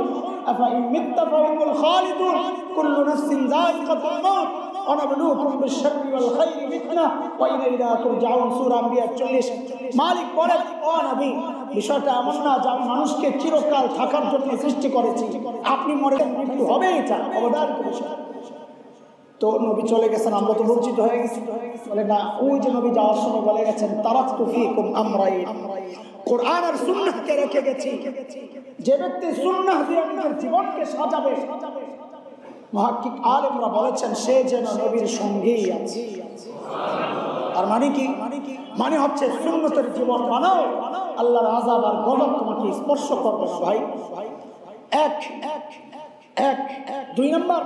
আফা ইন মিত্তা ফাহুমুল খালিদুন কুল্লু নাফসিন যায়িকাতুল মাউত ওয়া নাবলুকুম বিশ-শাররি ওয়াল খায়রি ফিতনা ওয়া ইলাইনা তুরজাউন। সূরা আম্বিয়া 40। মালিক বলেন ও নবী বিষয়টা এমন না যে আমি মানুষকে চিরকাল থাকার জন্য সৃষ্টি করেছি, আপনি মরে গেলে মৃত্যু হবে, এটা অবধারিত বিষয়। তো নবী চলে গেছেন, আমরা তো বঞ্চিত হয়ে গেছি। বলে না, ওই যে নবী যাওয়ার সময় বলে গেছেন তারাকতু ফীকুম আমরাইন, কোরআন আর সুন্নাহকে রেখে গেছি। যে ব্যক্তি সুন্নাহ দিয়ে নিজের জীবনকে সাজাবে, মুহাক্কিক আলেমরা বলেছেন সে যেন নবীর সঙ্গেই আছে। আর মানে কি? মানে হচ্ছে সুন্নতের জীবন বানাও, আল্লাহর আযাব আর গজব তোমাকে স্পর্শ করবে না ভাই। এক দুই নম্বর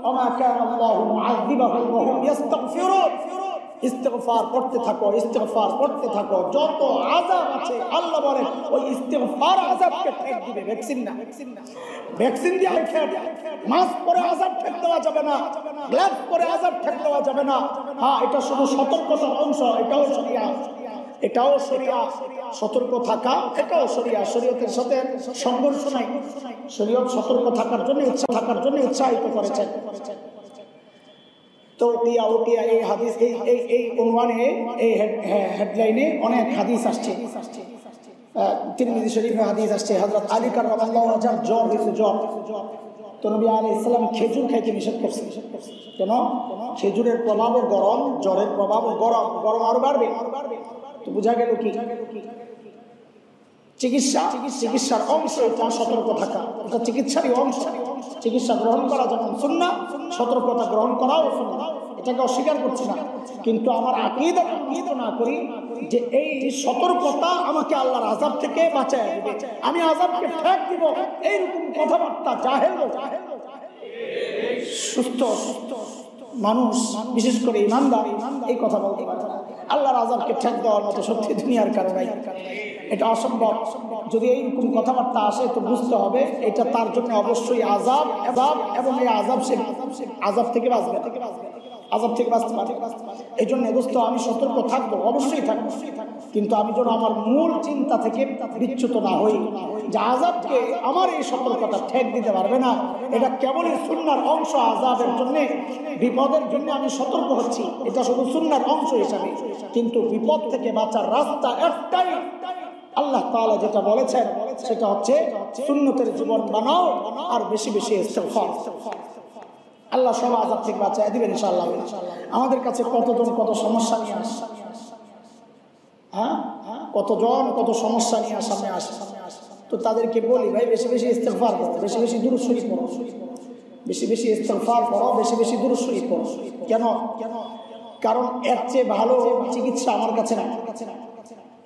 ওমা কানা আল্লাহু মুআযিবাহুম ওয়া হুম ইস্তাগফিরুন। ইস্তিগফার করতে থাকো। যত আযাব আছে আল্লাহ বলেন ওই ইস্তিগফার আযাবকে ঠেক দিবে, ভ্যাকসিন না। ভ্যাকসিন দিয়ে মাস্ক পরে আযাব ঠেক দেওয়া যাবে না, গ্লাভস পরে আযাব ঠেক দেওয়া যাবে না। হ্যাঁ, এটা শুধু সতর্কতার অংশ, এটাও শরিয়া। সতর্ক থাকা এটাও শরিয়া, শরীয়তের সাথে সংঘর্ষ নাই। শরীয়ত সতর্ক থাকার জন্য উৎসাহিত করেছেন। তো ওটিয়া এই হাদিস এই উনওয়ানে এই হেডলাইনে অনেক হাদিস আসছে। তিরমিজি শরীফে হাদিস আসছে হযরত আলী কাররামাল্লাহু ওয়াজহার জ্বর হয়েছে, জ্বর। তো নবী আলাইহিস সালাম খেজুর খাইতে নিষেধ করছে। কেন? খেজুরের প্রভাবও গরম, জ্বরের প্রভাবও গরম আরো বাড়বে। তো বোঝা গেল কি চিকিৎসার অংশ এটা সতর্ক থাকা, এটা চিকিৎসারই অংশ। চিকিৎসা গ্রহণ করা যেমন সুন্নাহ, সতর্কতা গ্রহণ করাও সুন্নাহ, এটাকে অস্বীকার করছি না। কিন্তু আমার আকীদা নিহিত না করি যে এই সতর্কতা আমাকে আল্লাহর আযাব থেকে বাঁচায় দিবে, আমি আযাবকে ঠেক দিব, এইরকম কথাবার্তা জাহেল সুস্থ মানুষ, বিশেষ করে ইমানদার এই কথা বলতে পারে না। আল্লাহর আযাবকে ঠেক দেওয়ার মতো সত্যি দুনিয়ার কারণে এটা অসম্ভব। যদি এইরকম কথাবার্তা আসে তো বুঝতে হবে এটা তার জন্য অবশ্যই আযাব, এবং এই আযাব থেকে বাঁচবে, আযাব থেকে বাঁচতে পারে। এই জন্য দোস্ত আমি সতর্ক থাকবো, অবশ্যই থাকবো, কিন্তু আমি যেন আমার মূল চিন্তা থেকে বিচ্যুত না হই যে আযাবকে আমার এই সতর্কতা ঠেক দিতে পারবে না। এটা কেবলই সুন্নাহর অংশ। আযাবের জন্য, বিপদের জন্য আমি সতর্ক হচ্ছি, এটা শুধু সুন্নাহর অংশ হিসাবে। কিন্তু বিপদ থেকে বাঁচার রাস্তা একটাই, আল্লাহ তাআলা যেটা বলেছেন সেটা হচ্ছে সুন্নতের জীবন বানাও আর বেশি বেশি ইস্তিগফার। আল্লাহ সব আযাব থেকে বাঁচায় দিবেন ইনশাআল্লাহ। আমাদের কাছে কতজন কত সমস্যা নিয়ে আসে, কতজন কত সমস্যা নিয়ে সামনে আসে। তো তাদেরকে বলি ভাই বেশি বেশি ইস্তিগফার করো, বেশি বেশি দুরূদ শরীফ পড়ো, বেশি বেশি ইস্তিগফার করো, বেশি বেশি দুরূদ শরীফ পড়ো। কেন? কারণ এর চেয়ে ভালো চিকিৎসা আমার কাছে নাই।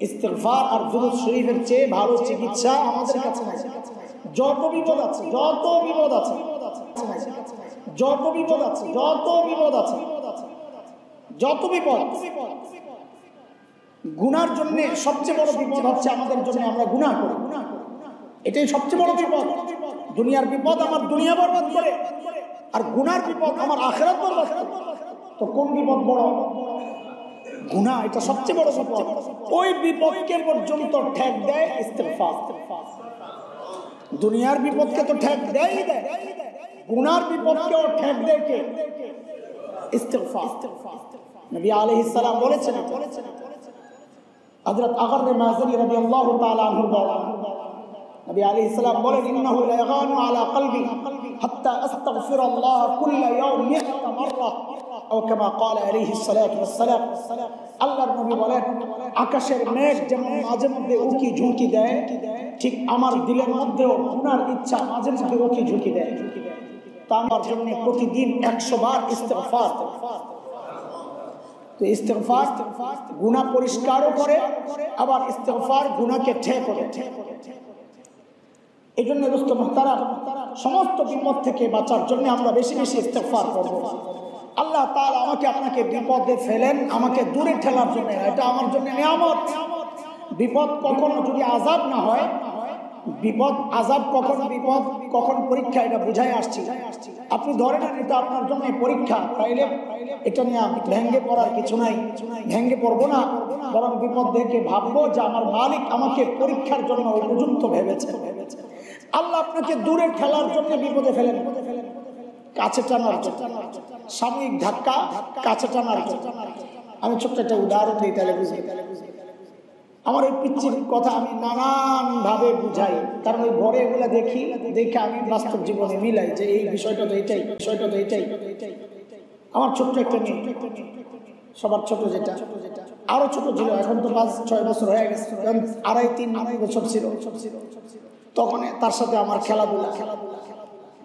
ইস্তিগফার আর দুরূদ শরীফের চেয়ে ভালো চিকিৎসা আমাদের কাছে নাই। যত বিপদ আছে, গুনার জন্য সবচেয়ে বড় বিপদ হচ্ছে আমাদের জন্য আমরা গুনাহ করি, এটাই সবচেয়ে বড় বিপদ। দুনিয়ার বিপদ আমার দুনিয়া বরবাদ করে, আর গুনার বিপদ আমার আখিরাত বরবাদ করে। তো কোন বিপদ বড়? গুনাহ, এটা সবচেয়ে বড় বিপদ। ওই বিপদকে পর্যন্ত ঠেক দেয় ইস্তিগফার। দুনিয়ার বিপদকে তো ঠেক দেয়, গুনার বিপদকেও ঠেক দেয় কে? ইস্তিগফার। নবী আলাইহিস সালাম বলেছেন, হযরত আগর মাযনী রাদিয়াল্লাহু তাআলা আনহু বলেন, নবী আলাইহিস সালাম বলেন, ইন্নাহু লা ইয়াগানু আলা কলবি হাত্তা আস্তাগফিরুল্লাহ কুল্লা ইয়াউম 100 মাররা আও কামা ক্বালা আলাইহিস সালাতু ওয়াস সালাম। আল্লাহর নবী বলেন, আকাশের মেঘ যেমন মাঝে মধ্যে উকি ঝুঁকি দেয়, ঠিক আমার দিলের মধ্যেও গুনার ইচ্ছা মাঝে মধ্যে উকি ঝুঁকি দেয়। তা আমার জন্য প্রতিদিন 100 বার ইস্তিগফার। তো ইস্তিগফার গুনাহ পরিষ্কারও করে, আবার ইস্তিগফার গুনাহকে ঠেক করে। এই জন্য দোস্ত মুহতারাম, সমস্ত বিপদ থেকে বাঁচার জন্য আমরা বেশি বেশি ইস্তিগফার করব। আল্লাহ তাআলা আমাকে আপনাকে বিপদে ফেলেন আমাকে দূরে ঠেলার জন্য, এটা আমার জন্য নিয়ামত। বিপদ কখনো যদি আযাব না হয়, বিপদ আযাব কখন বিপদ কখন পরীক্ষা, এটা বুঝাই আসছি। আপনি ধরে নেন এটা আপনার জন্য পরীক্ষা, তাইলে এটা নিয়ে ভেঙ্গে পড়ার কিছু নাই, ভেঙ্গে পড়বো না, বরং বিপদ দেখে ভাববো যে আমার মালিক আমাকে পরীক্ষার জন্য উপযুক্ত ভেবেছে। আল্লাহ আপনাকে দূরে ঠেলার জন্য বিপদে ফেলেন, কাছে টানার জন্য, সাময়িক ধাক্কা কাছে টানার জন্য। আমি ছোট্ট একটা উদাহরণ দিই, তাহলে বুঝি। আমার এই পিচ্ছির কথা আমি নানান ভাবে বুঝাই, কারণ ওই ঘরে এগুলা দেখি, দেখে আমি বাস্তব জীবনে মিলাই যে এই বিষয়টা তো এইটাই, বিষয়টা তো এইটাই। আমার ছোট্ট একটা মেয়ে, সবার ছোট যেটা, আরো ছোট ছিল, এখন তো 5-6 বছর হয়ে গেছে, 2.5-3 বছর ছিল। তখন তার সাথে আমার খেলাধুলা,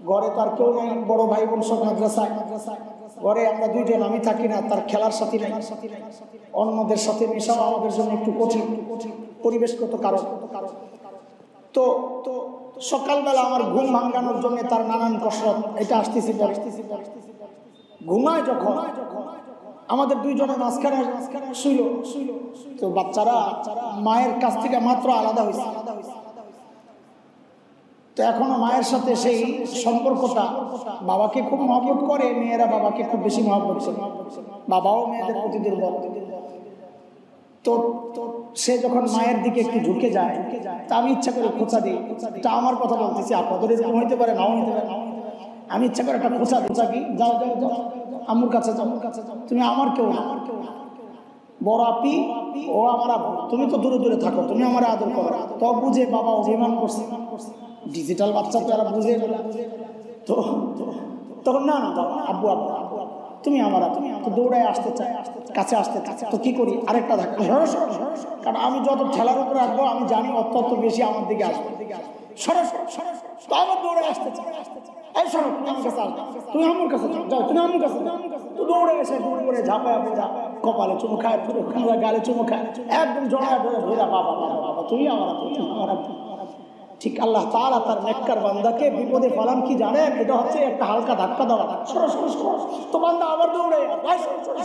ঘরে তার কেউ নাই, বড় ভাই বোন সব মাদ্রাসায়, ঘরে আমরা দুইজন, আমি থাকি না, তার খেলার সাথী নাই, অন্যদের সাথে মেশাও আমাদের জন্য একটু কঠিন, পরিবেশগত কারণ। তো সকালবেলা আমার ঘুম ভাঙানোর জন্য তার নানান কসরত, এটা আসতেছি ঘুমায় যখন, আমাদের দুইজনের মাঝখানে শুইল। তো বাচ্চারা মায়ের কাছ থেকে মাত্র আলাদা হয়েছে, তো এখনো মায়ের সাথে সেই সম্পর্কটা, বাবাকে খুব মহব্বত করে, মেয়েরা বাবাকে খুব বেশি মহব্বত করে, বাবাও মেয়েদের প্রতি দুর্বল। তো সে যখন মায়ের দিকে একটু ঝুঁকে যায়, তা আমি ইচ্ছা করে খোঁচা দিই। এটা আমার কথা বলতেছি, আপনাদের এরকম হইতে পারে, নাও হইতে পারে। আমি ইচ্ছা করে একটা খোঁচা কি, যাও যাও যাও আম্মুর কাছে যাও, তুমি আমার কেউ না, বড় আপি ও আমার আপু, তুমি তো দূরে দূরে থাকো, তুমি আমার আদর করো। তো বুঝে বাবা অভিমান করছে, ডিজিটাল বাচ্চা তো এরা বুঝে। তো তখন না না বাবা, আব্বু আব্বু তুমি আমার, তুমি তো দৌড়ায় আসতে চাই, কাছে আসতে চাই, তো কি করি, আরেকটা ধাক্কা, কারণ আমি যত ঠেলার উপরে রাখবো আমি জানি অত্যন্ত বেশি আমার দিকে আসবে, তো আমার দৌড়ায় আসতে চাই, এই সরো তুমি আমার কাছে আসবে, তুমি আমার কাছে যাও, তুমি আমার কাছে যাও। তো দৌড়ে এসে দৌড় করে ঝাঁপায় পড়া, কপালে চুমু খায়, গালে চুমু খায়, একদম জড়ায় ধরে ধরা, বাবা বাবা বাবা তুমি আমার আপু, তুমি আমার আপু। ঠিক আল্লাহ তাআলা তার নেককার বান্দাকে বিপদে ফেলান কি জানেন? এটা হচ্ছে একটা হালকা ধাক্কা দেওয়া, সরো সরো সরো, তো বান্দা আবার দৌড়ে,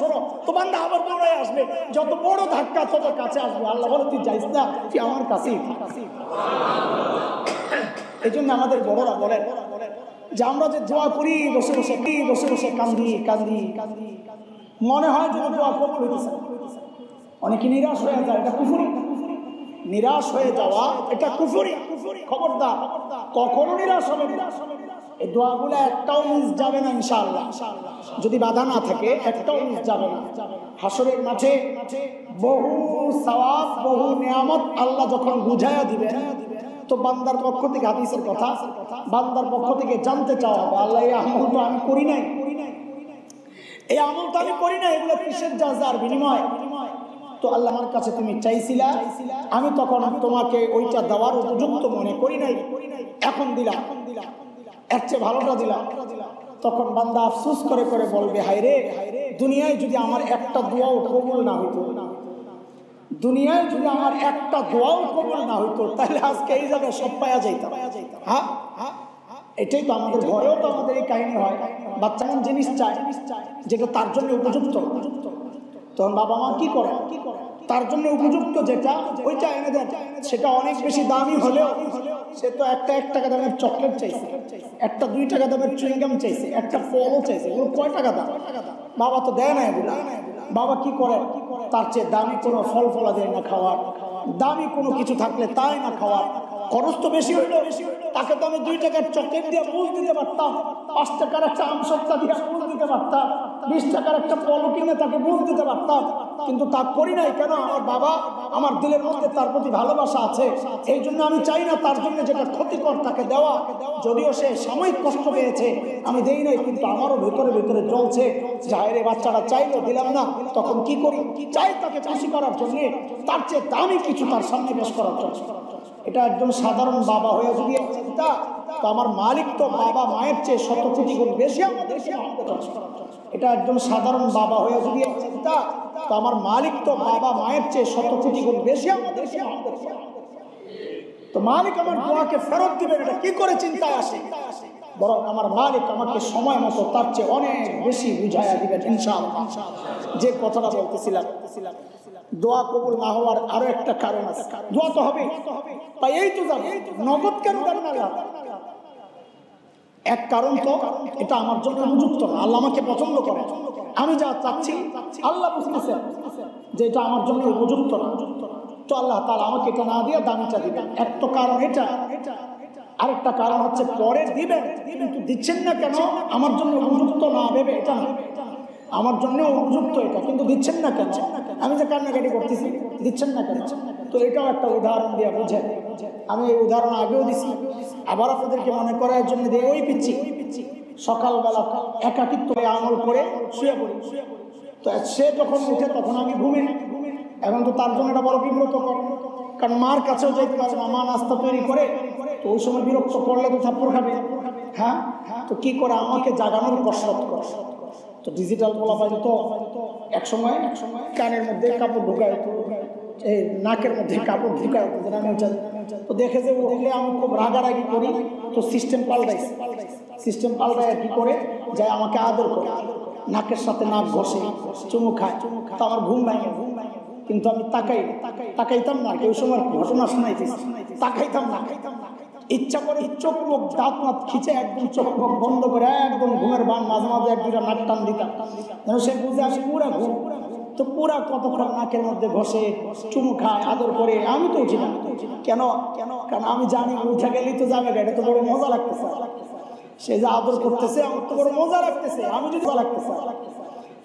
সরো, তো বান্দা আবার দৌড়ে আসবে, যত বড় ধাক্কা তত কাছে আসবে। আল্লাহ বলে তুই যাইস না, তুই আমার কাছেই। এই জন্য আমাদের বড়রা বলেন যে আমরা যে দোয়া করি বসে বসে, বসে বসে কান্দি কান্দি কান্দি, মনে হয় যেন দোয়া কবুল হইতেছে। অনেকে নিরাশ হয়ে যায়, এটা কুফরি। নিরাশ হয়ে যাওয়া এটা কুফরি, খবরদার কখনো নিরাশ হবে না। এই দোয়াগুলো একটাও মিস যাবে না ইনশাআল্লাহ, যদি বাধা না থাকে একটাও মিস যাবে না। হাসরের মাঠে বহু সওয়াব, বহু নিয়ামত আল্লাহ যখন বুঝাইয়া দিবেন, তো বান্দার পক্ষ থেকে, হাদিসের কথা, বান্দার পক্ষ থেকে জানতে চাওয়া হবে, আল্লাহ এই আমল তো আমি করি নাই, এই আমল তো আমি করি নাই, এগুলো কিসের জাযার বিনিময়? তো আল্লাহ আমার কাছে তুমি চাইছিলা, আমি তখন তোমাকে ওইটা দেওয়ার উপযুক্ত মনে করি নাই, এখন দিলা, এর চেয়ে ভালোটা দিলা। তখন বান্দা আফসোস করে করে বলবে, হায় রে, দুনিয়ায় যদি আমার একটা দোয়াও কবুল না হইতো, দুনিয়ায় যদি আমার একটা দোয়াও কবুল না হইতো, তাহলে আজকে এই জায়গায় সব পাওয়া যাইতাম। হ্যাঁ, এটাই তো আমাদের ঘরেও তো আমাদের এই কাহিনী হয়, বাচ্চা এমন জিনিস চায় যেটা তার জন্য উপযুক্ত, তখন বাবা মা কি করে, তার জন্য উপযুক্ত যেটা ওইটা এনে দেন। সেটা অনেক বেশি দামি হলেও সে তো একটা 1 টাকা দামের চকলেট চাইছে, একটা 2 টাকা দামের চুইংগাম চাইছে, একটা ফলও চাইছে, এগুলো কয় টাকা দাম? বাবা তো দেয় না এগুলো। বাবা কি করে, তার চেয়ে দামি কোনো ফল ফলা দেয় না খাওয়ার, দামি কোনো কিছু থাকলে তাই না খাওয়ার, খরচ তো বেশি হইলো, তাকে তো আমি 2 টাকার চকলেট দিয়ে বুঝ দিতে পারতাম, 5 টাকার একটা আম সপ্তাহ দিয়ে বুঝ দিতে পারতাম, 20 টাকার একটা পলো কিনে তাকে বুঝ দিতে পারতাম, কিন্তু তা করি নাই। কেন? আমার বাবা, আমার দিলের মধ্যে তার প্রতি ভালোবাসা আছে, এই জন্য আমি চাই না তার জন্য যেটা ক্ষতিকর তাকে দেওয়া। যদিও সে সাময়িক কষ্ট পেয়েছে, আমি দেই নাই, কিন্তু আমারও ভেতরে ভেতরে জ্বলছে, যাহেরে বাচ্চাটা চাইলো দিলাম না, তখন কি করি? চাই তাকে খুশি করার জন্য, তার চেয়ে দামি কিছু তার সামনে পেশ করার জন্য। এটা একজন সাধারণ বাবা হয়ে যদি চিন্তা, তো আমার মালিক তো বাবা মায়ের চেয়ে 100 কোটি গুণ বেশি আমাদেরকে মহব্বত করেন। এটা একজন সাধারণ বাবা হয়ে যদি চিন্তা, তো আমার মালিক তো বাবা মায়ের চেয়ে 100 কোটি গুণ বেশি আমাদেরকে মহব্বত করেন। তো মালিক আমার দোয়াকে ফেরত দিবেন, এটা কি করে চিন্তায় আসে? বরং আমার মালিক আমাকে সময় মতো তার চেয়ে অনেক বেশি বুঝাইয়া দিবেন ইনশাআল্লাহ। যে কথাটা বলতেছিলাম, দোয়া কবুল না হওয়ার আরো একটা কারণ আছে। দোয়া তো হবে, তাই এই তো যাবে, নগদ কেন দেন না? এক কারণ তো এটা আমার জন্য উপযুক্ত না, আল্লাহ আমাকে পছন্দ করে, আমি যা চাচ্ছি আল্লাহ বুঝতেছেন যে এটা আমার জন্য উপযুক্ত না, তো আল্লাহ তাআলা আমাকে এটা না দিয়ে দামিটা দিবেন। এক তো কারণ এটা, আরেকটা কারণ হচ্ছে পরে দিবেন, কিন্তু দিচ্ছেন না কেন? আমার জন্য উপযুক্ত না ভেবে, এটা না, আমার জন্য উপযুক্ত এটা, কিন্তু দিচ্ছেন না কেন? আমি যে কান্নাকাটি করতেছি, দিচ্ছেন না কেন? তো এটাও একটা উদাহরণ দিয়ে বুঝেন। আমি এই উদাহরণ আগেও দিছি, আবার আপনাদেরকে মনে করার জন্য দিয়ে ওই পিচ্ছি সকালবেলা একাকিত্ব আমল করে শুয়ে পড়ি, তো সে যখন উঠে তখন আমি ঘুমে। এখন তো তার জন্য এটা বড় বিব্রতকর, কারণ মার কাছেও যাইতে পারছে না, মা নাস্তা তৈরি করে, তো ওই সময় বিরক্ত পড়লে তো থাপ্পড় খাবে। হ্যাঁ, তো কি করে? আমাকে জাগানোর কসরত করে। তো ডিজিটাল বলা পাই তো এক সময় কানের মধ্যে কাপড় ঢুকায়, তো এই নাকের মধ্যে কাপড় ঢুকায়, তো দেখে যে উঠলে আমি খুব রাগারাগি করি, তো সিস্টেম পাল্টাইছে। সিস্টেম পাল্টায় কি করে যায়, আমাকে আদর করে, নাকের সাথে নাক ঘষে, চুমু খায়, তো আমার ঘুম ভাঙে। কিন্তু আমি তাকাইতাম না, কেউ সময় ঘটনা শোনাইতেছি, তাকাইতাম না, ইচ্ছা করে চোখ মুখ দাঁত মাত খিচে একদম চোখ মুখ বন্ধ করে একদম ঘুমের বান মাঝে মাঝে 1-2টা নাক টান দিতাম, যেন সে বুঝে আমি পুরা ঘুম। তো পুরা কতক্ষণ নাকের মধ্যে ঘষে, চুমু খায়, আদর করে, আমি তো উঠি না। কেন? কারণ আমি জানি উঠে গেলেই তো যাবে, এটা তো বড় মজা লাগতেছে। সে যে আদর করতেছে আমার তো বড় মজা লাগতেছে, আমি যদি লাগতেছে,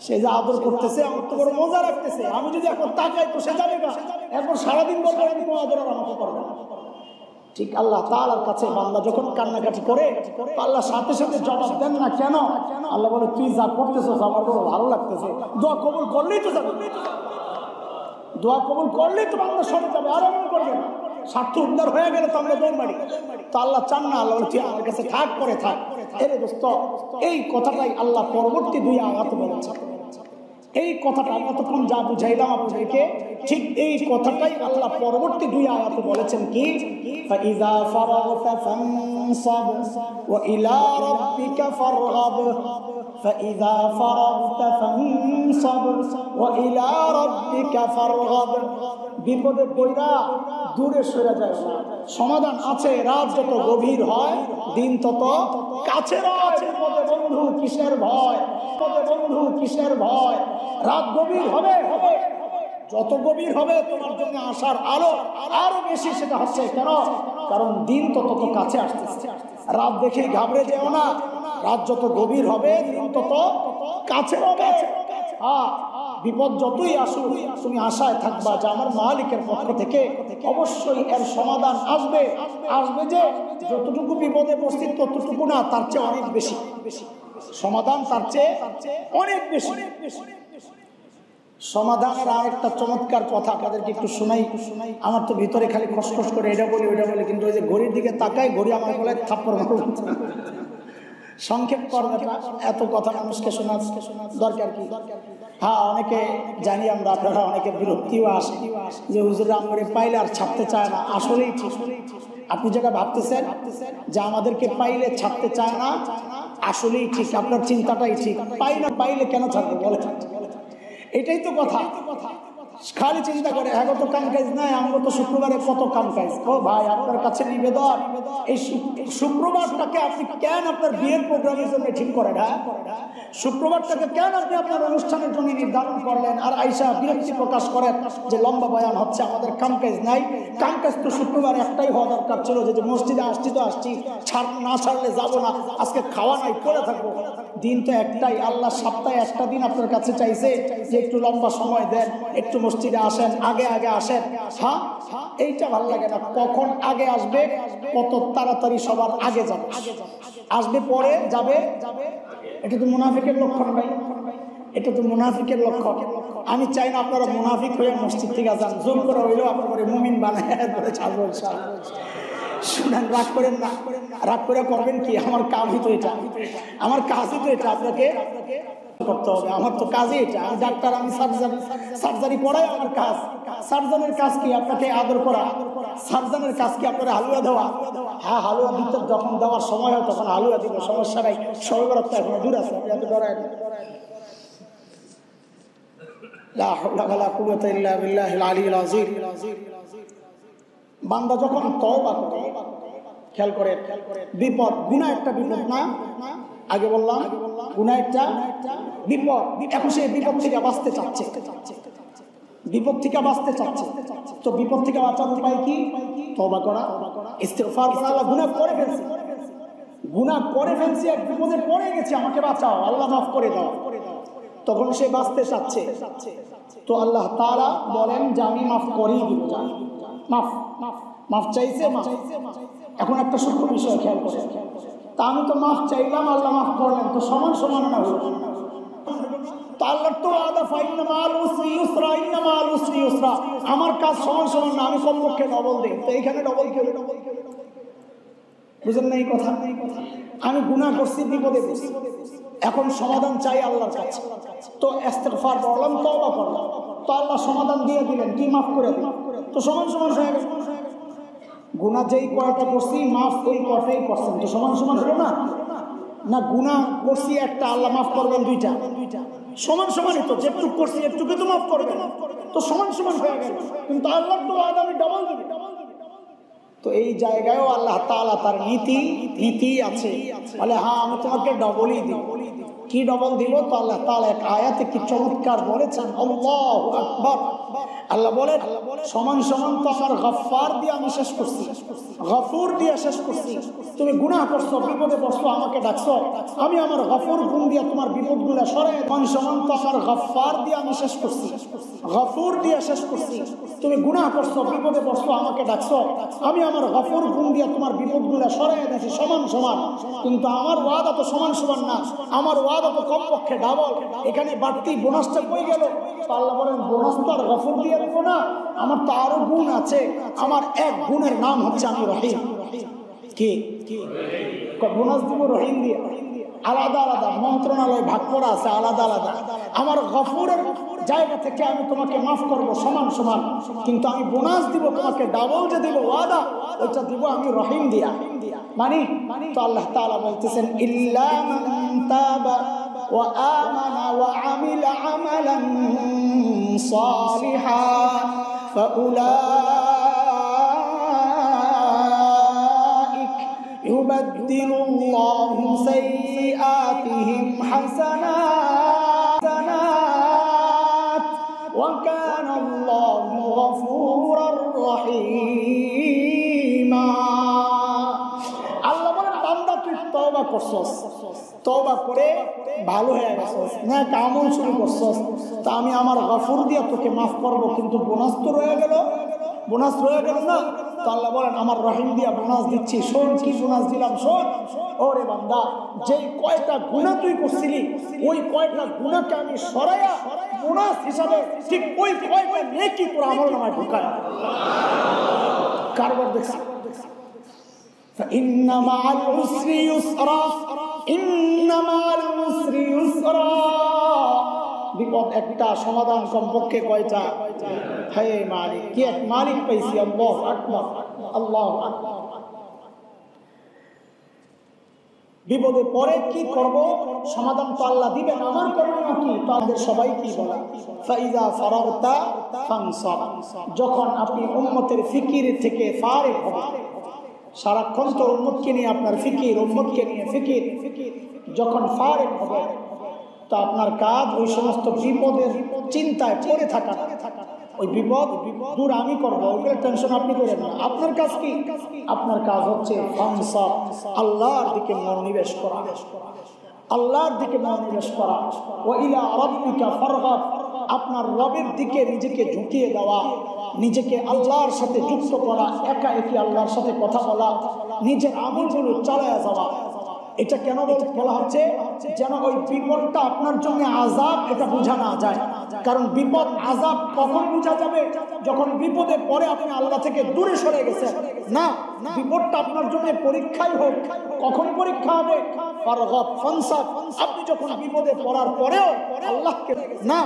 সে যে আদর করতেছে আমার তো বড় মজা লাগতেছে, আমি যদি এখন তাকাই তো সে যাবে না, এরপর সারাদিন বলবো আমি কোনো আদর আর আমাকে করবে না। ঠিক আল্লাহ তাআলার কাছে বান্দা যখন কান্নাকাটি করে, আল্লাহ সাথে সাথে জবাব দেন না কেন? আল্লাহ বলে, তুই যা করতেছিস আমার বড় ভালো লাগতেছে, দোয়া কবুল করলেই তো যাবে, দোয়া কবুল করলেই তো বান্দা সরে যাবে, আর এমন করবে না। স্বার্থ উদ্ধার হয়ে গেলে তো আমরা দৌড় মারি, তো আল্লাহ চান না। আল্লাহ বলে, তুই আমার কাছে থাক, পরে থাক। এরে দোস্ত, এই কথাটাই আল্লাহ পরবর্তী 2 আয়াতে বলেছেন। এই কথাটা আমি এতক্ষণ যা বুঝাইলাম আপনাদেরকে, ঠিক এই কথাটাই আল্লাহ পরবর্তী 2 আয়াতে বলেছেন কি, ফাইযা ফারাগতা ফানসাব ওয়া ইলা রাব্বিকা ফারগাব, ফাইযা ফারাগতা ফানসাব ওয়া ইলা রাব্বিকা ফারগাব। বিপদে পড়া দূরে সরে যায় না, সমাধান আছে। রাত যত গভীর হয় দিন তত কাছে রয়। বিপদে বন্ধু কিসের ভয়, বিপদে বন্ধু কিসের ভয়? রাত গভীর হবে, যত গভীর হবে তোমার জন্য আসার আলো আরো বেশি। সেটা হচ্ছে কেন? কারণ দিন তো তত কাছে আসতেছে। রাত দেখে ঘাবড়ে যেও না, রাত যত গভীর হবে দিন তত কাছে হবে। বিপদ যতই আসুক তুমি আশায় থাকবা যে আমার মালিকের পক্ষ থেকে অবশ্যই এর সমাধান আসবে। আসবে যে যতটুকু বিপদে পড়ছি ততটুকু না, তার চেয়ে অনেক বেশি সমাধান, তার চেয়ে অনেক বেশি সমাধানের। আর একটা চমৎকার কথা আপনাদেরকে একটু শোনাই। আমার তো ভিতরে খালি খসখস করে এটা বলি ওইটা বলি, কিন্তু ওই যে ঘড়ির দিকে তাকাই, ঘড়ি আমার বলে থাপ্পড় মারো। সংক্ষেপ করবেটা, এত কথা মানুষকে শোনা দরকার কি? হ্যাঁ, অনেকে জানি আমরা, আপনারা অনেকে বিরক্তিও আসে যে হুজুর আমরে পাইলে আর ছাড়তে চায় না। আসলেই ঠিক, আপনি যেটা ভাবতেছেন যে আমাদেরকে পাইলে ছাড়তে চায় না, আসলেই ঠিক, আপনার চিন্তাটাই ঠিক। পাইলে কেন ছাড়বে বলে, এটাই তো কথা। খালি চিন্তা করে এগো তো কাম কাজ নাই, আমাকে তো শুক্রবারে কত কাম কাজ। ও ভাই, আপনার কাছে নিবেদন, এই শুক্রবারটাকে আপনি কেন আপনার বিয়ের প্রোগ্রামের জন্য ঠিক করেন? হ্যাঁ, শুক্রবারটাকে কেন আপনি আপনার অনুষ্ঠানের জন্য নির্ধারণ করলেন? আর আইসা বিরক্তি প্রকাশ করেন যে লম্বা বয়ান হচ্ছে, আমাদের কাম কাজ নাই। কাম কাজ তো শুক্রবার একটাই হওয়া দরকার ছিল, যে মসজিদে আসছি তো আসছি, না ছাড়লে যাবো না, আজকে খাওয়া নাই পড়ে থাকবো। দিন তো একটাই, আল্লাহ সপ্তাহে একটা দিন আপনার কাছে চাইছে যে একটু লম্বা সময় দেন, একটু মসজিদে আসেন, আগে আগে আসেন। হ্যাঁ, এইটা ভালো লাগে না। কখন আগে আসবে, কত তাড়াতাড়ি সবার আগে যাবে, আসবে পরে যাবে, এটা তো মুনাফিকের লক্ষণ ভাই, এটা তো মুনাফিকের লক্ষণ। আমি চাই না আপনারা মুনাফিক হয়ে মসজিদ থেকে যান, জোর করে হইলেও আপনার মুমিন বানায় ছাড়বো। শুনেন, রাগ করেন না, রাগ করে করবেন কি? আমার কাজই তো এটা, আমার কাজই তো এটা, আপনাকে করতে হবে। আমার তো কাজই এটা, আমি ডাক্তার, আমি সার্জারি করাই আমার কাজ। সার্জনের কাজ কি? আপনাকে আদর করা। সার্জনের কাজ কি? আপনার হালুয়া দেওয়া। হ্যাঁ, হালুয়া দিতে যখন দেওয়ার সময় হয় তখন হালুয়া দিব, সমস্যা নাই। সর্বরক্ত এখন দূর আছে, আপনি এত ডরায় না। লা হাওলা ওয়ালা কুওয়াতা ইল্লা বিল্লাহিল আলিয়্যিল আযীম। বান্দা যখন তওবা করে, খেয়াল করে, বিপদ, গুনাহ একটা বিপদ না? আগে বললাম গুনাহ একটা বিপদ। এখন সে বিপদ থেকে বাঁচতে চাচ্ছে, বিপদ থেকে বাঁচতে চাচ্ছে। তো বিপদ থেকে বাঁচার উপায় কি? তওবা করা, ইস্তিগফার করা। আল্লাহ গুনাহ করে ফেলছি, গুনাহ করে ফেলছি, এক বিপদে পড়ে গেছি, আমাকে বাঁচাও, আল্লাহ মাফ করে দাও। তখন সে বাঁচতে চাচ্ছে, তো আল্লাহ তাআলা বলেন যে আমি মাফ করেই দিব, জানি মাফ, মাফ চাইছে, মাফ। এখন একটা সূক্ষ্ম বিষয় খেয়াল করে, তা আমি তো মাফ চাইলাম, আল্লাহ মাফ করলেন, তো সমান সমান না হলো? আমার কাজ সমান সমান না, আমি কমপক্ষে ডবল দিই। তো এইখানে ডবল কি হলো? বুঝেন না এই কথা? আমি গুনাহ করছি, বিপদে পড়ছি, এখন সমাধান চাই আল্লাহর কাছে। তো ইস্তিগফার করলাম, তওবা করলাম, তো আল্লাহ সমাধান দিয়ে দিলেন, কি? মাফ করে দিলেন। তো সমান সমান হয়ে গেল। গুনাহ যেই কয়টা করছি, মাফ ওই কয়টাই করছেন, তো সমান সমান হলো না? না, গুনাহ করছি একটা, আল্লাহ মাফ করবেন দুইটা, সমান সমানই তো। যেটুকু করছি একটুকে তো মাফ করবেন, তো সমান সমান হয়ে গেল। কিন্তু আল্লাহর তো আমি ডবল দিবি। তো এই জায়গায়ও আল্লাহ তাআলা তার নীতি আছে, বলে হ্যাঁ আমি তোমাকে ডবলই দিব। কি ডবল দিব? তো আল্লাহ তাআলা এক আয়াতে কি চমৎকার বলেছেন, আল্লাহু আকবার। আল্লাহ বলেন সমান সমান তো আমার গফফার দিয়ে আমি শেষ করছি, গফুর দিয়ে শেষ করছি। তুমি গুনাহ করছো, বিপদে পড়ছো, আমাকে ডাকছো, আমি আমার গফুর গুণ দিয়ে তোমার বিপদগুলো সরাই। সমান সমান তো আমার গফফার দিয়ে আমি শেষ করছি, গফুর দিয়ে শেষ করছি। তুমি গুনাহ করছো, বিপদে পড়ছো, আমাকে ডাকছো, আমি আমার গফুর গুণ দিয়ে তোমার বিপদগুলো সরাই দিয়েছি, সমান সমান। কিন্তু আমার ওয়াদা তো সমান সমান না, আমার ওয়াদা তো কমপক্ষে ডাবল। এখানে বাড়তি বোনাসটা কই গেল? আল্লাহ বলেন বোনাস তো আর গফুর দিয়ে দেবো না, আমার তো আরো গুণ আছে। আমার এক গুণের নাম হচ্ছে আমি রহিম। কি বোনাস দিব? রহিম দিয়ে। আলাদা আলাদা মন্ত্রণালয় ভাগ করা আছে, আলাদা আলাদা। আমার গফুরের জায়গা থেকে আমি তোমাকে মাফ করব সমান সমান, কিন্তু আমি বোনাস দিব তোমাকে ডাবল, যে দিব ওয়াদা, ওইটা দিব আমি রহিম দিয়া। মানে তো আল্লাহ তাআলা বলতেছেন ইল্লা মান তাবা ওয়া আমানা ওয়া আমিলা আমালান সালিহান ফাউলাইক ইউবাদদিলুল্লাহু সাইয়্যাতিহিম হাসানাত ওয়া কানাল্লাহু গফুরার রহিমা। আল্লাহ বলেন বান্দা তুই তওবা করছস, তওবা করে ভালো হয়ে গেছস, না আমল শুরু করছস, তা আমি আমার গফুর দিয়ে তোকে মাফ করব। কিন্তু বোনাস তো রয়ে গেল, বোনাস রয়ে গেল না? তো আল্লাহ বলেন আমার রহিম দিয়া বোনাস দিচ্ছি। শোন কি বোনাস দিলাম, শোন। ওরে বান্দা, যেই কয়টা গুনাহ তুই করছিলি, ওই কয়টা গুনাহকে আমি সরাইয়া বোনাস হিসাবে ঠিক ওই কয়টা নেকি তোর আমলনামায় ঢুকায়। কারবার দেখছি فإن مع العسر يسرا إن مع العسر يسرا। বিপদ একটা, সমাধান কমপক্ষে কয়টা? হে মালিক, কি এক মালিক পাইছি। আল্লাহু আকবার, আল্লাহু আকবার। বিপদে পড়ে কি করব, সমাধান তো আল্লাহ দিবেন, আমার করণীয় কি? তো আমাদের সবাই কি বলে, ফাইজা ফারাগতা ফানসাব, যখন আপনি উম্মতের ফিকির থেকে ফারিগ হবেন, সারাক্ষণ তো উম্মতকে নিয়ে আপনার ফিকির, উম্মতকে নিয়ে ফিকির, যখন ফারিগ হবে তো আপনার কাজ ওই সমস্ত বিপদের চিন্তায় পড়ে থাকা, ওই বিপদ দূর আমি করবো, ওইগুলো টেনশন আপনি করেন না। আপনার কাজ কি? আপনার কাজ হচ্ছে ফানসাব, আল্লাহর দিকে মনোনিবেশ করা, আল্লাহর দিকে মনোনিবেশ করা। ওয়া ইলা রাব্বিকা ফারগাব, আপনার রবের দিকে নিজেকে ঝুঁকিয়ে দেওয়া, নিজেকে আল্লাহর সাথে যুক্ত করা, একা একই আল্লাহর সাথে কথা বলা, নিজের আমলগুলো চালায়া যাওয়া। এটা কেন বলা হচ্ছে? যেন ওই বিপদটা আপনার জন্য আযাব, এটা বোঝা না যায়। কারণ বিপদ আযাব কখন বোঝা যাবে? যখন বিপদে পড়ে আপনি আল্লাহ থেকে দূরে সরে গেছেন। না, বিপদটা আপনার জন্য পরীক্ষাই হোক। কখন পরীক্ষা হবে? ফারগাব ফানসাব, আপনি যখন বিপদে পড়ার পরেও আল্লাহকে, না,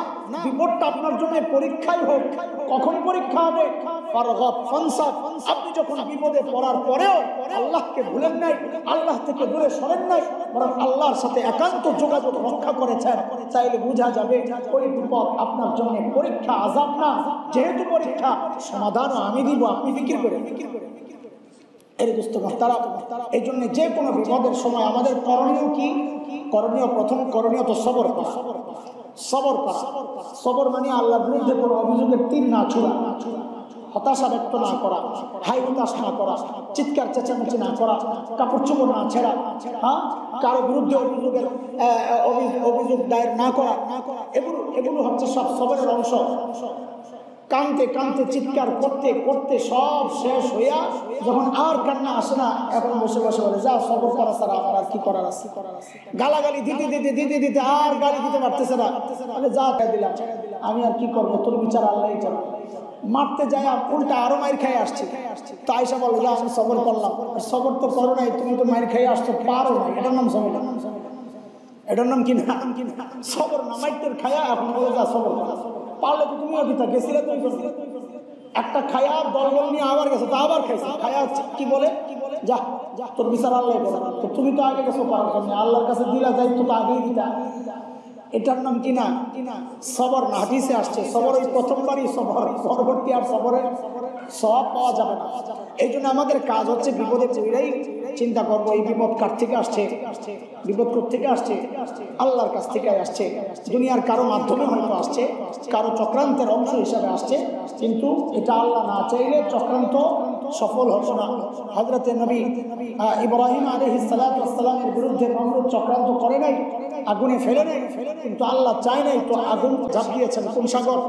বিপদটা আপনার জন্য পরীক্ষাই হোক। কখন পরীক্ষা হবে? ফারগাব ফানসাব, আপনি যখন বিপদে পড়ার পরেও আল্লাহকে ভুলেন নাই, আল্লাহ থেকে দূরে সরেন নাই, বরং আল্লাহর সাথে একান্ত যোগাযোগ রক্ষা করেছেন, তাইলে বোঝা যাবে ওই বিপদ আপনার জন্য পরীক্ষা, আযাব না। যেহেতু পরীক্ষা, সমাধানও আমি দিব, আপনি ফিকির করে এর দোস্ত তারা। এই জন্য যে কোনো বিপদের সময় আমাদের করণীয় কি? করণীয়, প্রথম করণীয় তো সবর করা। সবর করা, সবর মানে আল্লাহর বিরুদ্ধে কোনো অভিযোগের তীর না ছোড়া, হতাশা ব্যক্ত না করা, হাই হতাশ না করা, চিৎকার চেঁচামেচি না করা, কাপড় চোপড় না ছেঁড়া, হ্যাঁ, কারো বিরুদ্ধে অভিযোগ দায়ের না করা, এগুলো হচ্ছে সব সবরের অংশ। কানতে কানতে চিৎকার করতে করতে সব শেষ হইয়া যখন আর কান্না আসে না, এখন বসে বসে বলে যা সবর করা ছাড়া আমার আর কি করার আছে। গালাগালি দিতে দিতে দিতে দিতে আর গালি দিতে পারতেছে না, যা দিলাম, আমি আর কি করবো, তোর বিচার আল্লাহই জানে। মারতে যায় উল্টা আরো মাইর খেয়ে আসছে। তো আয়সা বলে যা আমি সবর করলাম। সবর তো করো নাই, তুমি তো মাইর খেয়ে আসছো, পারো না, এটার নাম সবর। এটার নাম কি না? সবর না, মাইটের খায়া এখন বলে যা সবর করা। পারলে তো তুমিও দিতা, গেছিলে তুমি, একটা খায়া দলবল নিয়ে আবার গেছো, তো আবার খাইছে, খায়া কি বলে যা যা তোর বিচার আল্লাহ করে। তো তুমি তো আগে গেছো পারার জন্য, আল্লাহর কাছে দিলা যাই তো আগেই দিতা। এটার নাম কি না? সবর না, হাদিসে আসছে সবর ওই প্রথমবারই সবর, পরবর্তী আর সবরের সব পাওয়া যাবে না। এই জন্য আমাদের কাজ হচ্ছে বিপদে পড়লেই চিন্তা করবো এই বিপদ কার থেকে আসছে, বিপদ থেকে আসছে, আল্লাহর কাছ থেকে আসছে। দুনিয়ার কারো মাধ্যমে হয়তো আসছে, কারো চক্রান্তের অংশ হিসাবে আসছে, কিন্তু এটা আল্লাহ না চাইলে চক্রান্ত সফল হতো না। হযরতে নবী ইব্রাহিম আলাইহিস সালাতু ওয়াস সালামের বিরুদ্ধে নমরুদ চক্রান্ত করে নাই, আগুনে ফেলে নাই, কিন্তু আল্লাহ চায় নাই তো আগুন ঝাঁপ দিয়েছেন। কোন সাগর?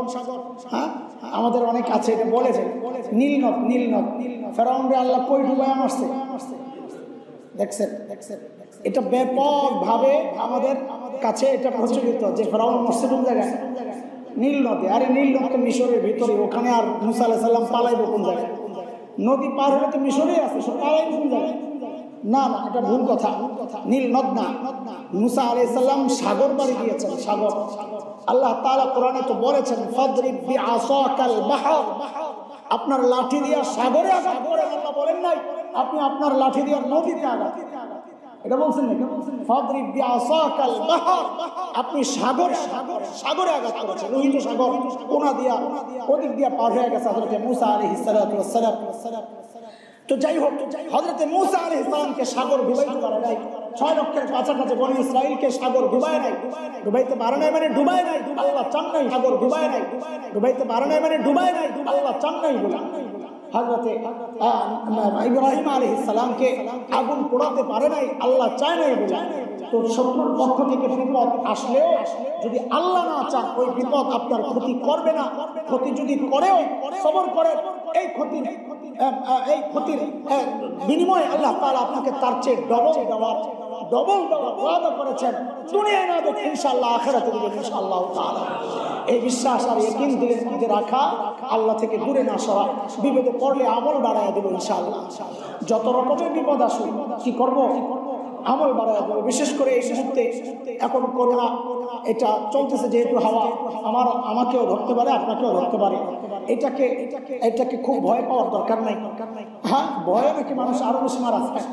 হ্যাঁ, আমাদের অনেক আছে এটা বলেছেন, নীলনদ। নীলনদ ফেরাউনরে আল্লাহ কই ডুবায় মারছে, দেখছেন? এটা ব্যাপকভাবে আমাদের কাছে এটা প্রচলিত যে ফেরাউন মরছে কোন জায়গায়? নীল নদে। আরে নীল নদ তো মিশরের ভিতরে, ওখানে আর মুসা আলাইহিস সালাম পালাইবে কোন জায়গায়? নদী পার হলে তো মিশরেই আছে, সব পালাইবে কোন জায়গায়? না না, এটা ভুল কথা। নীল নদ না, মুসা আলাইহিস সালাম সাগর পাড়ি দিয়েছেন, সাগর। আল্লাহ তাআলা কোরআনে তো বলেছেন ফাদরিব বিআসাকাল বাহর, আপনার লাঠি দিয়া সাগরে আঘাত করেন। আল্লাহ বলেন নাই আপনি আপনার লাঠি দিয়া নদীতে আঘাত, এটা বলছেন না। ফাদরিব বিআসাকাল বাহর, আপনি সাগরে আঘাত করেছেন, লোহিত সাগর কোনা দিয়া ওদিক দিয়া পার হয়ে গেছে হযরত মুসা আলাইহিস সালাতু ওয়াস সালাম। তো যাই হোক, হযরত মুসা আলাইহিস সালামকে সাগর ডুবাইতে পারে নাই, 6 লক্ষের কাছাকাছি বনি ইসরাইলকে সাগর ডুবায় নাই। ডুবাইতে পারে নাই মানে ডুবায় নাই, আল্লাহ চান নাই। সাগর ডুবায় নাই, ডুবাইতে পারে নাই মানে ডুবায় নাই, আল্লাহ চান নাই বলে। হযরতে ইব্রাহিম আলাইহিস সালামকে আগুন পোড়াতে পারে নাই, আল্লাহ চায় নাই বলে। তো শত্রুর পক্ষ থেকে বিপদ আসলেও যদি আল্লাহ না চান ওই বিপদ আপনার ক্ষতি করবে না। ক্ষতি যদি করেও সবর করে, এই ক্ষতির বিনিময়ে আল্লাহ তাআলা আপনাকে তার চেয়ে ডবল ওয়াদা করেছেন। দুনিয়ায় না দেখ ইনশাআল্লাহ আখিরাতে দিবেন ইনশাআল্লাহ তাআলা। এই বিশ্বাস আর ইয়াকিন দিলের মধ্যে রাখা, আল্লাহ থেকে দূরে না সরা, বিপদে পড়লে আমল বাড়ায় দেব ইনশাআল্লাহ। যত রকমের বিপদ আসুক কি করব? আমল বাড়ায় দেব। বিশেষ করে এই মুহূর্তে এখন করোনা এটা চলতেছে, যেহেতু হাওয়া আমাকেও ধরতে পারে, আপনাকেও ধরতে পারে। এটাকে খুব ভয় পাওয়ার দরকার নাই। হ্যাঁ, ভয়ে নাকি মানুষ আরো বেশি মারা যায়।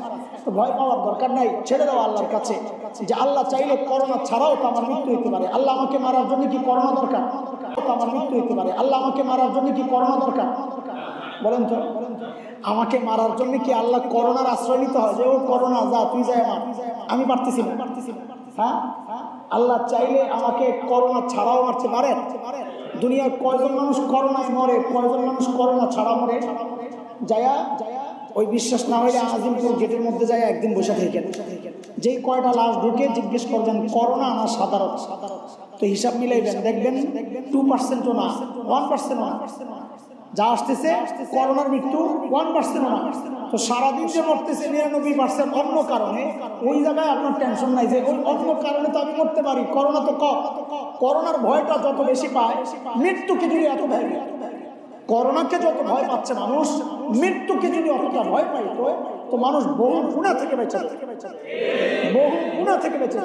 ভয় পাওয়ার দরকার নাই, ছেড়ে দাও আল্লাহর কাছে যে আল্লাহ চাইলে করোনা ছাড়াও তো আমার মৃত্যু হতে পারে। আল্লাহ আমাকে মারার জন্য কি করোনা দরকার? আমার মৃত্যু হতে পারে। আল্লাহ আমাকে মারার জন্য কি করোনা দরকার? বলেন তো, আমাকে মারার জন্য কি আল্লাহ করোনার আশ্রয় নিতে হয় যে ও করোনা যা তুই যাই আমার? আমি পারতেছি না। হ্যাঁ, আল্লাহ চাইলে আমাকে করোনা ছাড়াও মারতে পারে। দুনিয়ার কয়জন মানুষ করোনায় মরে, কয়জন মানুষ করোনা ছাড়া মরে? যায়া ওই বিশ্বাস না হইলে আজিমপুর গেটের মধ্যে যায় একদিন বসে থেকে যেই কয়টা লাশ ঢুকে জিজ্ঞেস করবেন করোনা না সাধারণ, তো হিসাব মিলাইবেন দেখবেন 2%ও না, 1%ও না। যা আসতেছে করোনার মৃত্যু 1%ও না। তো সারাদিন যে মরতেছে 99% অন্য কারণে, ওই জায়গায় আপনার টেনশন নাই যে ওই অন্য কারণে তো আমি মরতে পারি, করোনা তো কম। করোনার ভয়টা যত বেশি পায়, মৃত্যুকে যদি এত ভয়, করোনাকে যত ভয় পাচ্ছে মানুষ, মৃত্যুকে যদি অতটা ভয় পাইতো তো মানুষ বহু গুণা থেকে বেঁচে, বহু গুণা থেকে বেঁচে।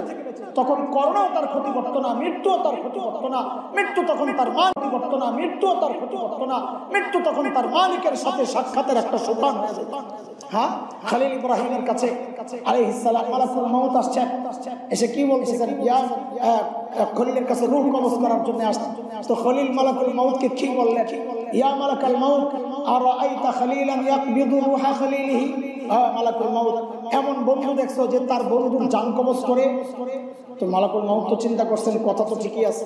তখন করোনাও তার ক্ষতি করতো না, মৃত্যুও তার ক্ষতি করতো না। মৃত্যু তখন তার ক্ষতি করতো না, মৃত্যুও তার ক্ষতি করতো না। মৃত্যু তখন তার মালিকের সাথে সাক্ষাতের একটা সোপান হয়ে যেত। হ্যাঁ, খলিল ইব্রাহিমের কাছে আলাইহিস সালাম মালাকুল মউত আসছেন, এসে কি বলতেছেন? খলিলের কাছে রূহ কবজ করার জন্য আসছেন। তো খলিল মালাকুল মউতকে কি বললেন? ইয়া মালাকুল মউত আরাআইতা খলিলান ইয়াকবিদু রূহা খলিলিহি। মালাকুল মউত, এমন বন্ধু দেখছো যে তার বন্ধুর জান কবজ করে? তো মালাকুল মউত তো চিন্তা করছেন কথা তো ঠিকই আছে।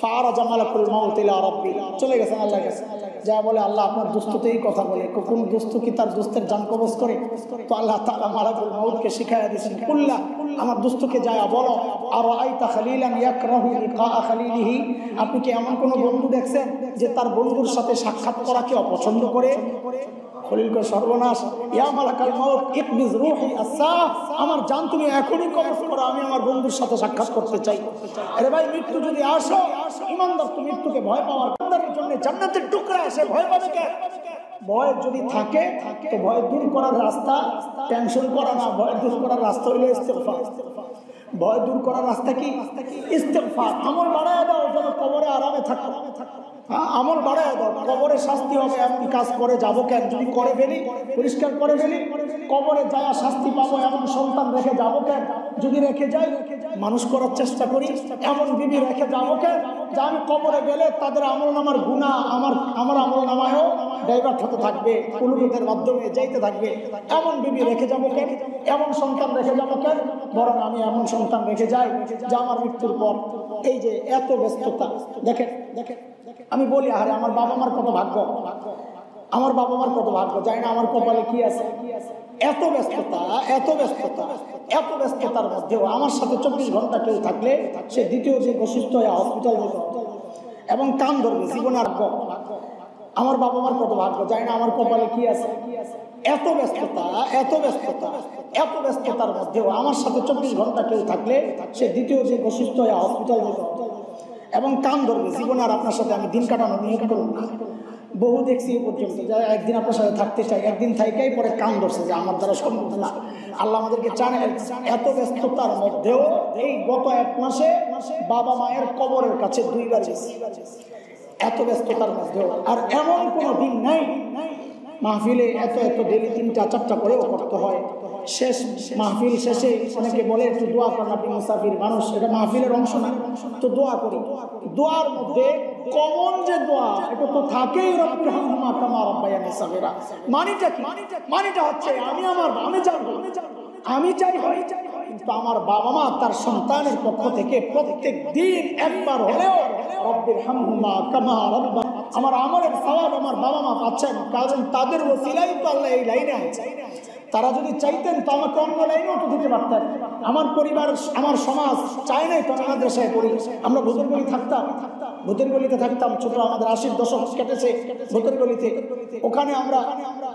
ফারাজা মালাকুল মউত ইলা রাব্বি, চলে গেছেন আল্লাহর কাছে। যা বলে আল্লাহ আপনার দোস্ততেই কথা বলে, কোন দোস্ত কি তার দোস্তের জান কবজ করে? তো আল্লাহ তাআলা মালাকুল মউতকে শিখায়া দিয়েছেন, কুল্লা, আমার দোস্তকে যায় বলো, আরাআইতা খলিলান ইয়াকরাহু লিকা খলিলিহি, আপনি কি এমন কোন বন্ধু দেখছেন যে তার বন্ধুর সাথে সাক্ষাৎ করাকে অপছন্দ করে? খলিলকে সর্বনাশ, ইয়া মালাকাল মউত ইকবিজ রূহি আসা, আমার জান তুমি এখনই কবজ করো, আমি আমার বন্ধুর সাথে সাক্ষাৎ করতে চাই। আরে ভাই, মৃত্যু যদি আসো, ইমানদার তো মৃত্যুকে ভয় পাওয়ার জন্য জান্নাতের টুকরা এসে ভয় পাবে কেন? ভয় যদি থাকে তো ভয় দূর করার রাস্তা টেনশন করা না, ভয় দূর করার রাস্তা হইল ইস্তেগফার। ভয় দূর করার রাস্তা কি? ইস্তেগফার। আমল বাড়ায় দাও যেন কবরে আরামে থাকো। আমল বাড়ায় দাও, কবরে শাস্তি হবে এমন কাজ করে যাবো কেন? যদি করে ফেলি, পরিষ্কার করে ফেলি, কবরে যায় শাস্তি পাবো এমন সন্তান রেখে যাবো কেন? যদি রেখে যাই, মানুষ করার চেষ্টা করি, এমন বিবি রেখে যাবো কেন যে আমি কবরে গেলে তাদের আমল নামার গুনাহ আমার আমল নামায়ও ডাইভার্ট হতে থাকবে, কুলুবের মাধ্যমে যাইতে থাকবে। এমন বিবি রেখে যাবো কেন? এমন সন্তান রেখে যাবো কেন? বরং আমি এমন সন্তান রেখে যাই যে আমার মৃত্যুর পর এই যে এত ব্যস্ততা, দেখেন আমি বলি, আরে আমার বাবা মার কত ভাগ্য, আমার বাবা মার কত ভাগ্য, জানি না আমার কপালে কি আছে। এত ব্যস্ততা, এত ব্যস্ততা, এত ব্যস্ততার মধ্যেও আমার সাথে 24 ঘন্টা কেউ থাকলে সে দ্বিতীয় যে অসুস্থ হয়ে হসপিটাল যেতে এবং কান ধরবে জীবনে। আর আমার বাবা মার কত ভাগ্য, জানি না আমার কপালে কি আছে। এত ব্যস্ততা, এত ব্যস্ততা, এত ব্যস্ততার মধ্যেও আমার সাথে 24 ঘন্টা কেউ থাকলে সে দ্বিতীয় যে অসুস্থ হয়ে হসপিটাল যেতে এবং কান ধরবে জীবনে। আর আপনার সাথে আমি দিন কাটানো নিয়োগ করব না। বহু দেখছি এ পর্যন্ত যারা একদিন আপনার সাথে থাকতে চাই, একদিন থাইকাই পরে কান ধরছে যে আমার দ্বারা সম্ভব না। আল্লাহ আমাদেরকে চান। এত ব্যস্ততার মধ্যেও এই গত 1 মাসে বাবা মায়ের কবরের কাছে 2 বার গেছি, এত ব্যস্ততার মধ্যেও। আর এমন কোনো দিন নাই মাহফিলে এত ডেলি 3টা-4টা করেও করতে হয়। শেষ মাহফিল শেষে অনেকে বলে একটু দোয়া করেন, আপনি মুসাফির মানুষ, এটা মাহফিলের অংশ না, তো দোয়া করি। দোয়ার মধ্যে কমন যে দোয়া, এটা তো থাকেই, রব্বিরহামহুমা কামা রাব্বায়ানি সাগীরা। মানিটা কি? মানিটা হচ্ছে আমি চাই হয়, কিন্তু আমার বাবা মা তার সন্তানের পক্ষ থেকে প্রত্যেক দিন একবার হলেও রব্বিরহামহুমা কামা রাব্বা, আমার আমলের সওয়াব আমার বাবা মা পাচ্ছেন, কারণ তাদের ওসিলাই তো আল্লাহ এই লাইনে আছে। তারা যদি চাইতেন তো আমাকে অন্য লাইনেও তো দিতে পারতেন। আমার পরিবার, আমার সমাজ চায় নাই তো আমি মাদ্রাসায় পড়ি। আমরা ভূতের গলি থাকতাম, ভূতের গলিতে থাকতাম, ছোট আমাদের 80 দশক কেটেছে ভূতের গলিতে। ওখানে আমরা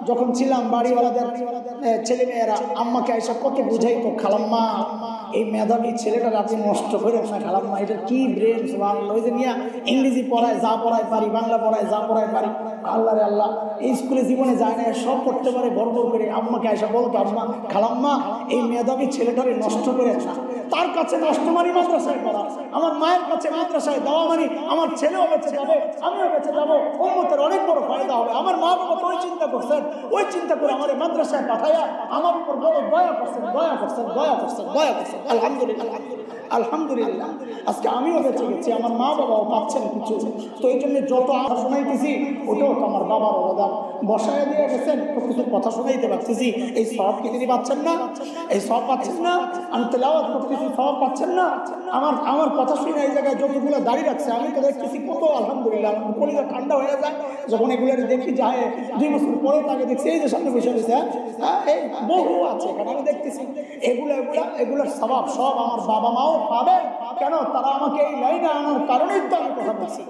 যখন ছিলাম, বাড়িওয়ালাদের ছেলে মেয়েরা আম্মাকে এসে কত বুঝাইতো, খালাম্মা এই মেধাবী ছেলেটা আপনি নষ্ট করে না খালাম্মা, এটা কি ব্রেন সুবহানাল্লাহ। ওই যে নিয়ে ইংরেজি পড়ায় যা পড়ায় পারি, বাংলা পড়ায় যা পড়ায় পারি, আল্লাহ রে আল্লাহ, এই স্কুলে জীবনে যায় না, সব করতে পারে গর্ব করে। আম্মাকে এসে বলতো, আম্মা খালাম্মা এই মেধাবী ছেলেটারে নষ্ট করে না, তার কাছে নষ্ট মানি মাদ্রাসায় পড়া, আমার মায়ের কাছে মাদ্রাসায় দেওয়া মানি আমার ছেলেও বেঁচে যাবে, আমিও বেঁচে যাবো, উম্মতের অনেক বড় ফায়দা হবে। আমার মা বাবা তো ওই চিন্তা করছেন, ওই চিন্তা করে আমার মাদ্রাসায় পাঠাইয়া আমার উপর বড় দয়া করছেন, দয়া করছেন, দয়া করছেন, দয়া করছেন। আলহামদুলিল্লাহ, আলহামদুলিল্লাহ, আজকে আমিও বেঁচে গেছি, আমার মা বাবাও পাচ্ছেন কিছু। তো এই জন্য যত কথা শোনাইতেছি ওটাও তো আমার বাবার অবদান। বসায় দিয়ে গেছেন তো কিছু কথা শোনাইতে পারতেছি, এই সব কি তিনি পাচ্ছেন না? এই সব পাচ্ছেন না? আমি তেলাওয়াত করতেছি, সব পাচ্ছেন না? আমার কথা শুনে এই জায়গায় যতগুলো দাঁড়িয়ে রাখছে আমি তো দেখতেছি কত আলহামদুলিল্লাহ, কলিজা ঠান্ডা হয়ে যায় যখন এগুলো দেখি। যায় 2 বছর পরে তাকে দেখছি এই যে সামনে বসে রয়েছে, হ্যাঁ এই বহু আছে এখানে, আমি দেখতেছি এগুলোর স্বভাব সব আমার বাবা মাও পাবে। কেন? তারা আমাকে এই লাইনে আনার কারণেই তো আমি কথা বলছি,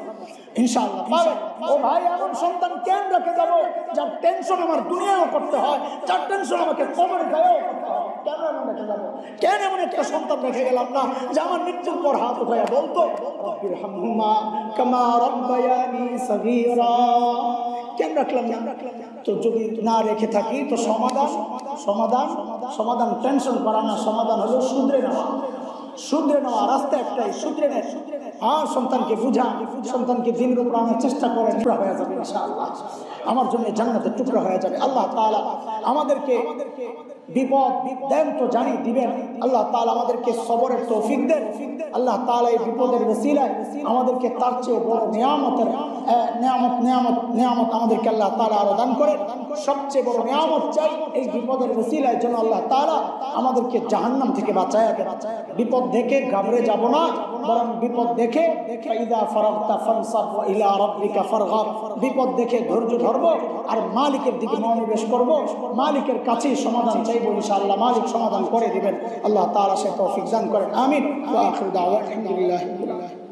ইনশাআল্লাহ পাবে। ও ভাই, এমন সন্তান কেন রেখে যাবো যার টেনশন আমার দুনিয়াও করতে হয়, যার টেনশন আমাকে কবরে যায়ও করতে হয়? কেন এমন রেখে যাবো? কেন এমন একটা সন্তান রেখে গেলাম না যে আমার মৃত্যুর পর হাত উঠাইয়া বলতো রব্বিরহামহুমা কামা রাব্বায়ানি সগীরা? কেন রাখলাম না? তো যদি না রেখে থাকি তো সমাধান টেনশন করা না, সমাধান হলো শুধরে নেওয়া। রাস্তা একটাই, শুধরে নেয়। আর সন্তানকে বুঝা, সন্তানকে দিনের উপর আনার চেষ্টা করে, টুকরা হয়ে যাবে ইনশাআল্লাহ, আমার জন্য জান্নাতের টুকরা হয়ে যাবে। আল্লাহ তাআলা আমাদেরকে বিপদ দেন তো জানি দিবেন। আল্লাহ তাআলা আমাদেরকে সবরের তৌফিক দেন। আল্লাহ তাআলা এই বিপদের ওসিলায় আমাদেরকে তার চেয়ে বড় নিয়ামত আমাদেরকে আল্লাহ তাআলা আরো দান করে। সবচেয়ে বড় নিয়ামত চাই এই বিপদের ওসিলায় যেন আল্লাহ তাআলা আমাদেরকে জাহান্নাম থেকে বাঁচায় দেন। বিপদ দেখে ঘাবড়ে যাব না, বরং বিপদ দেখে ফাইদা ফারাগতা ফানসাব ওয়া ইলা রাব্বিকা ফারগাব, বিপদ দেখে ধৈর্য ধরব আর মালিকের দিকে মনোনিবেশ করব, মালিকের কাছেই সমাধান চাইবো, ইনশাআল্লাহ মালিক সমাধান করে দিবেন। আল্লাহ তাআলা সে তৌফিক দান করেন, আমিন। ওয়া আখিরু দাওয়ানা আলহামদুলিল্লাহি রাব্বিল আলামিন।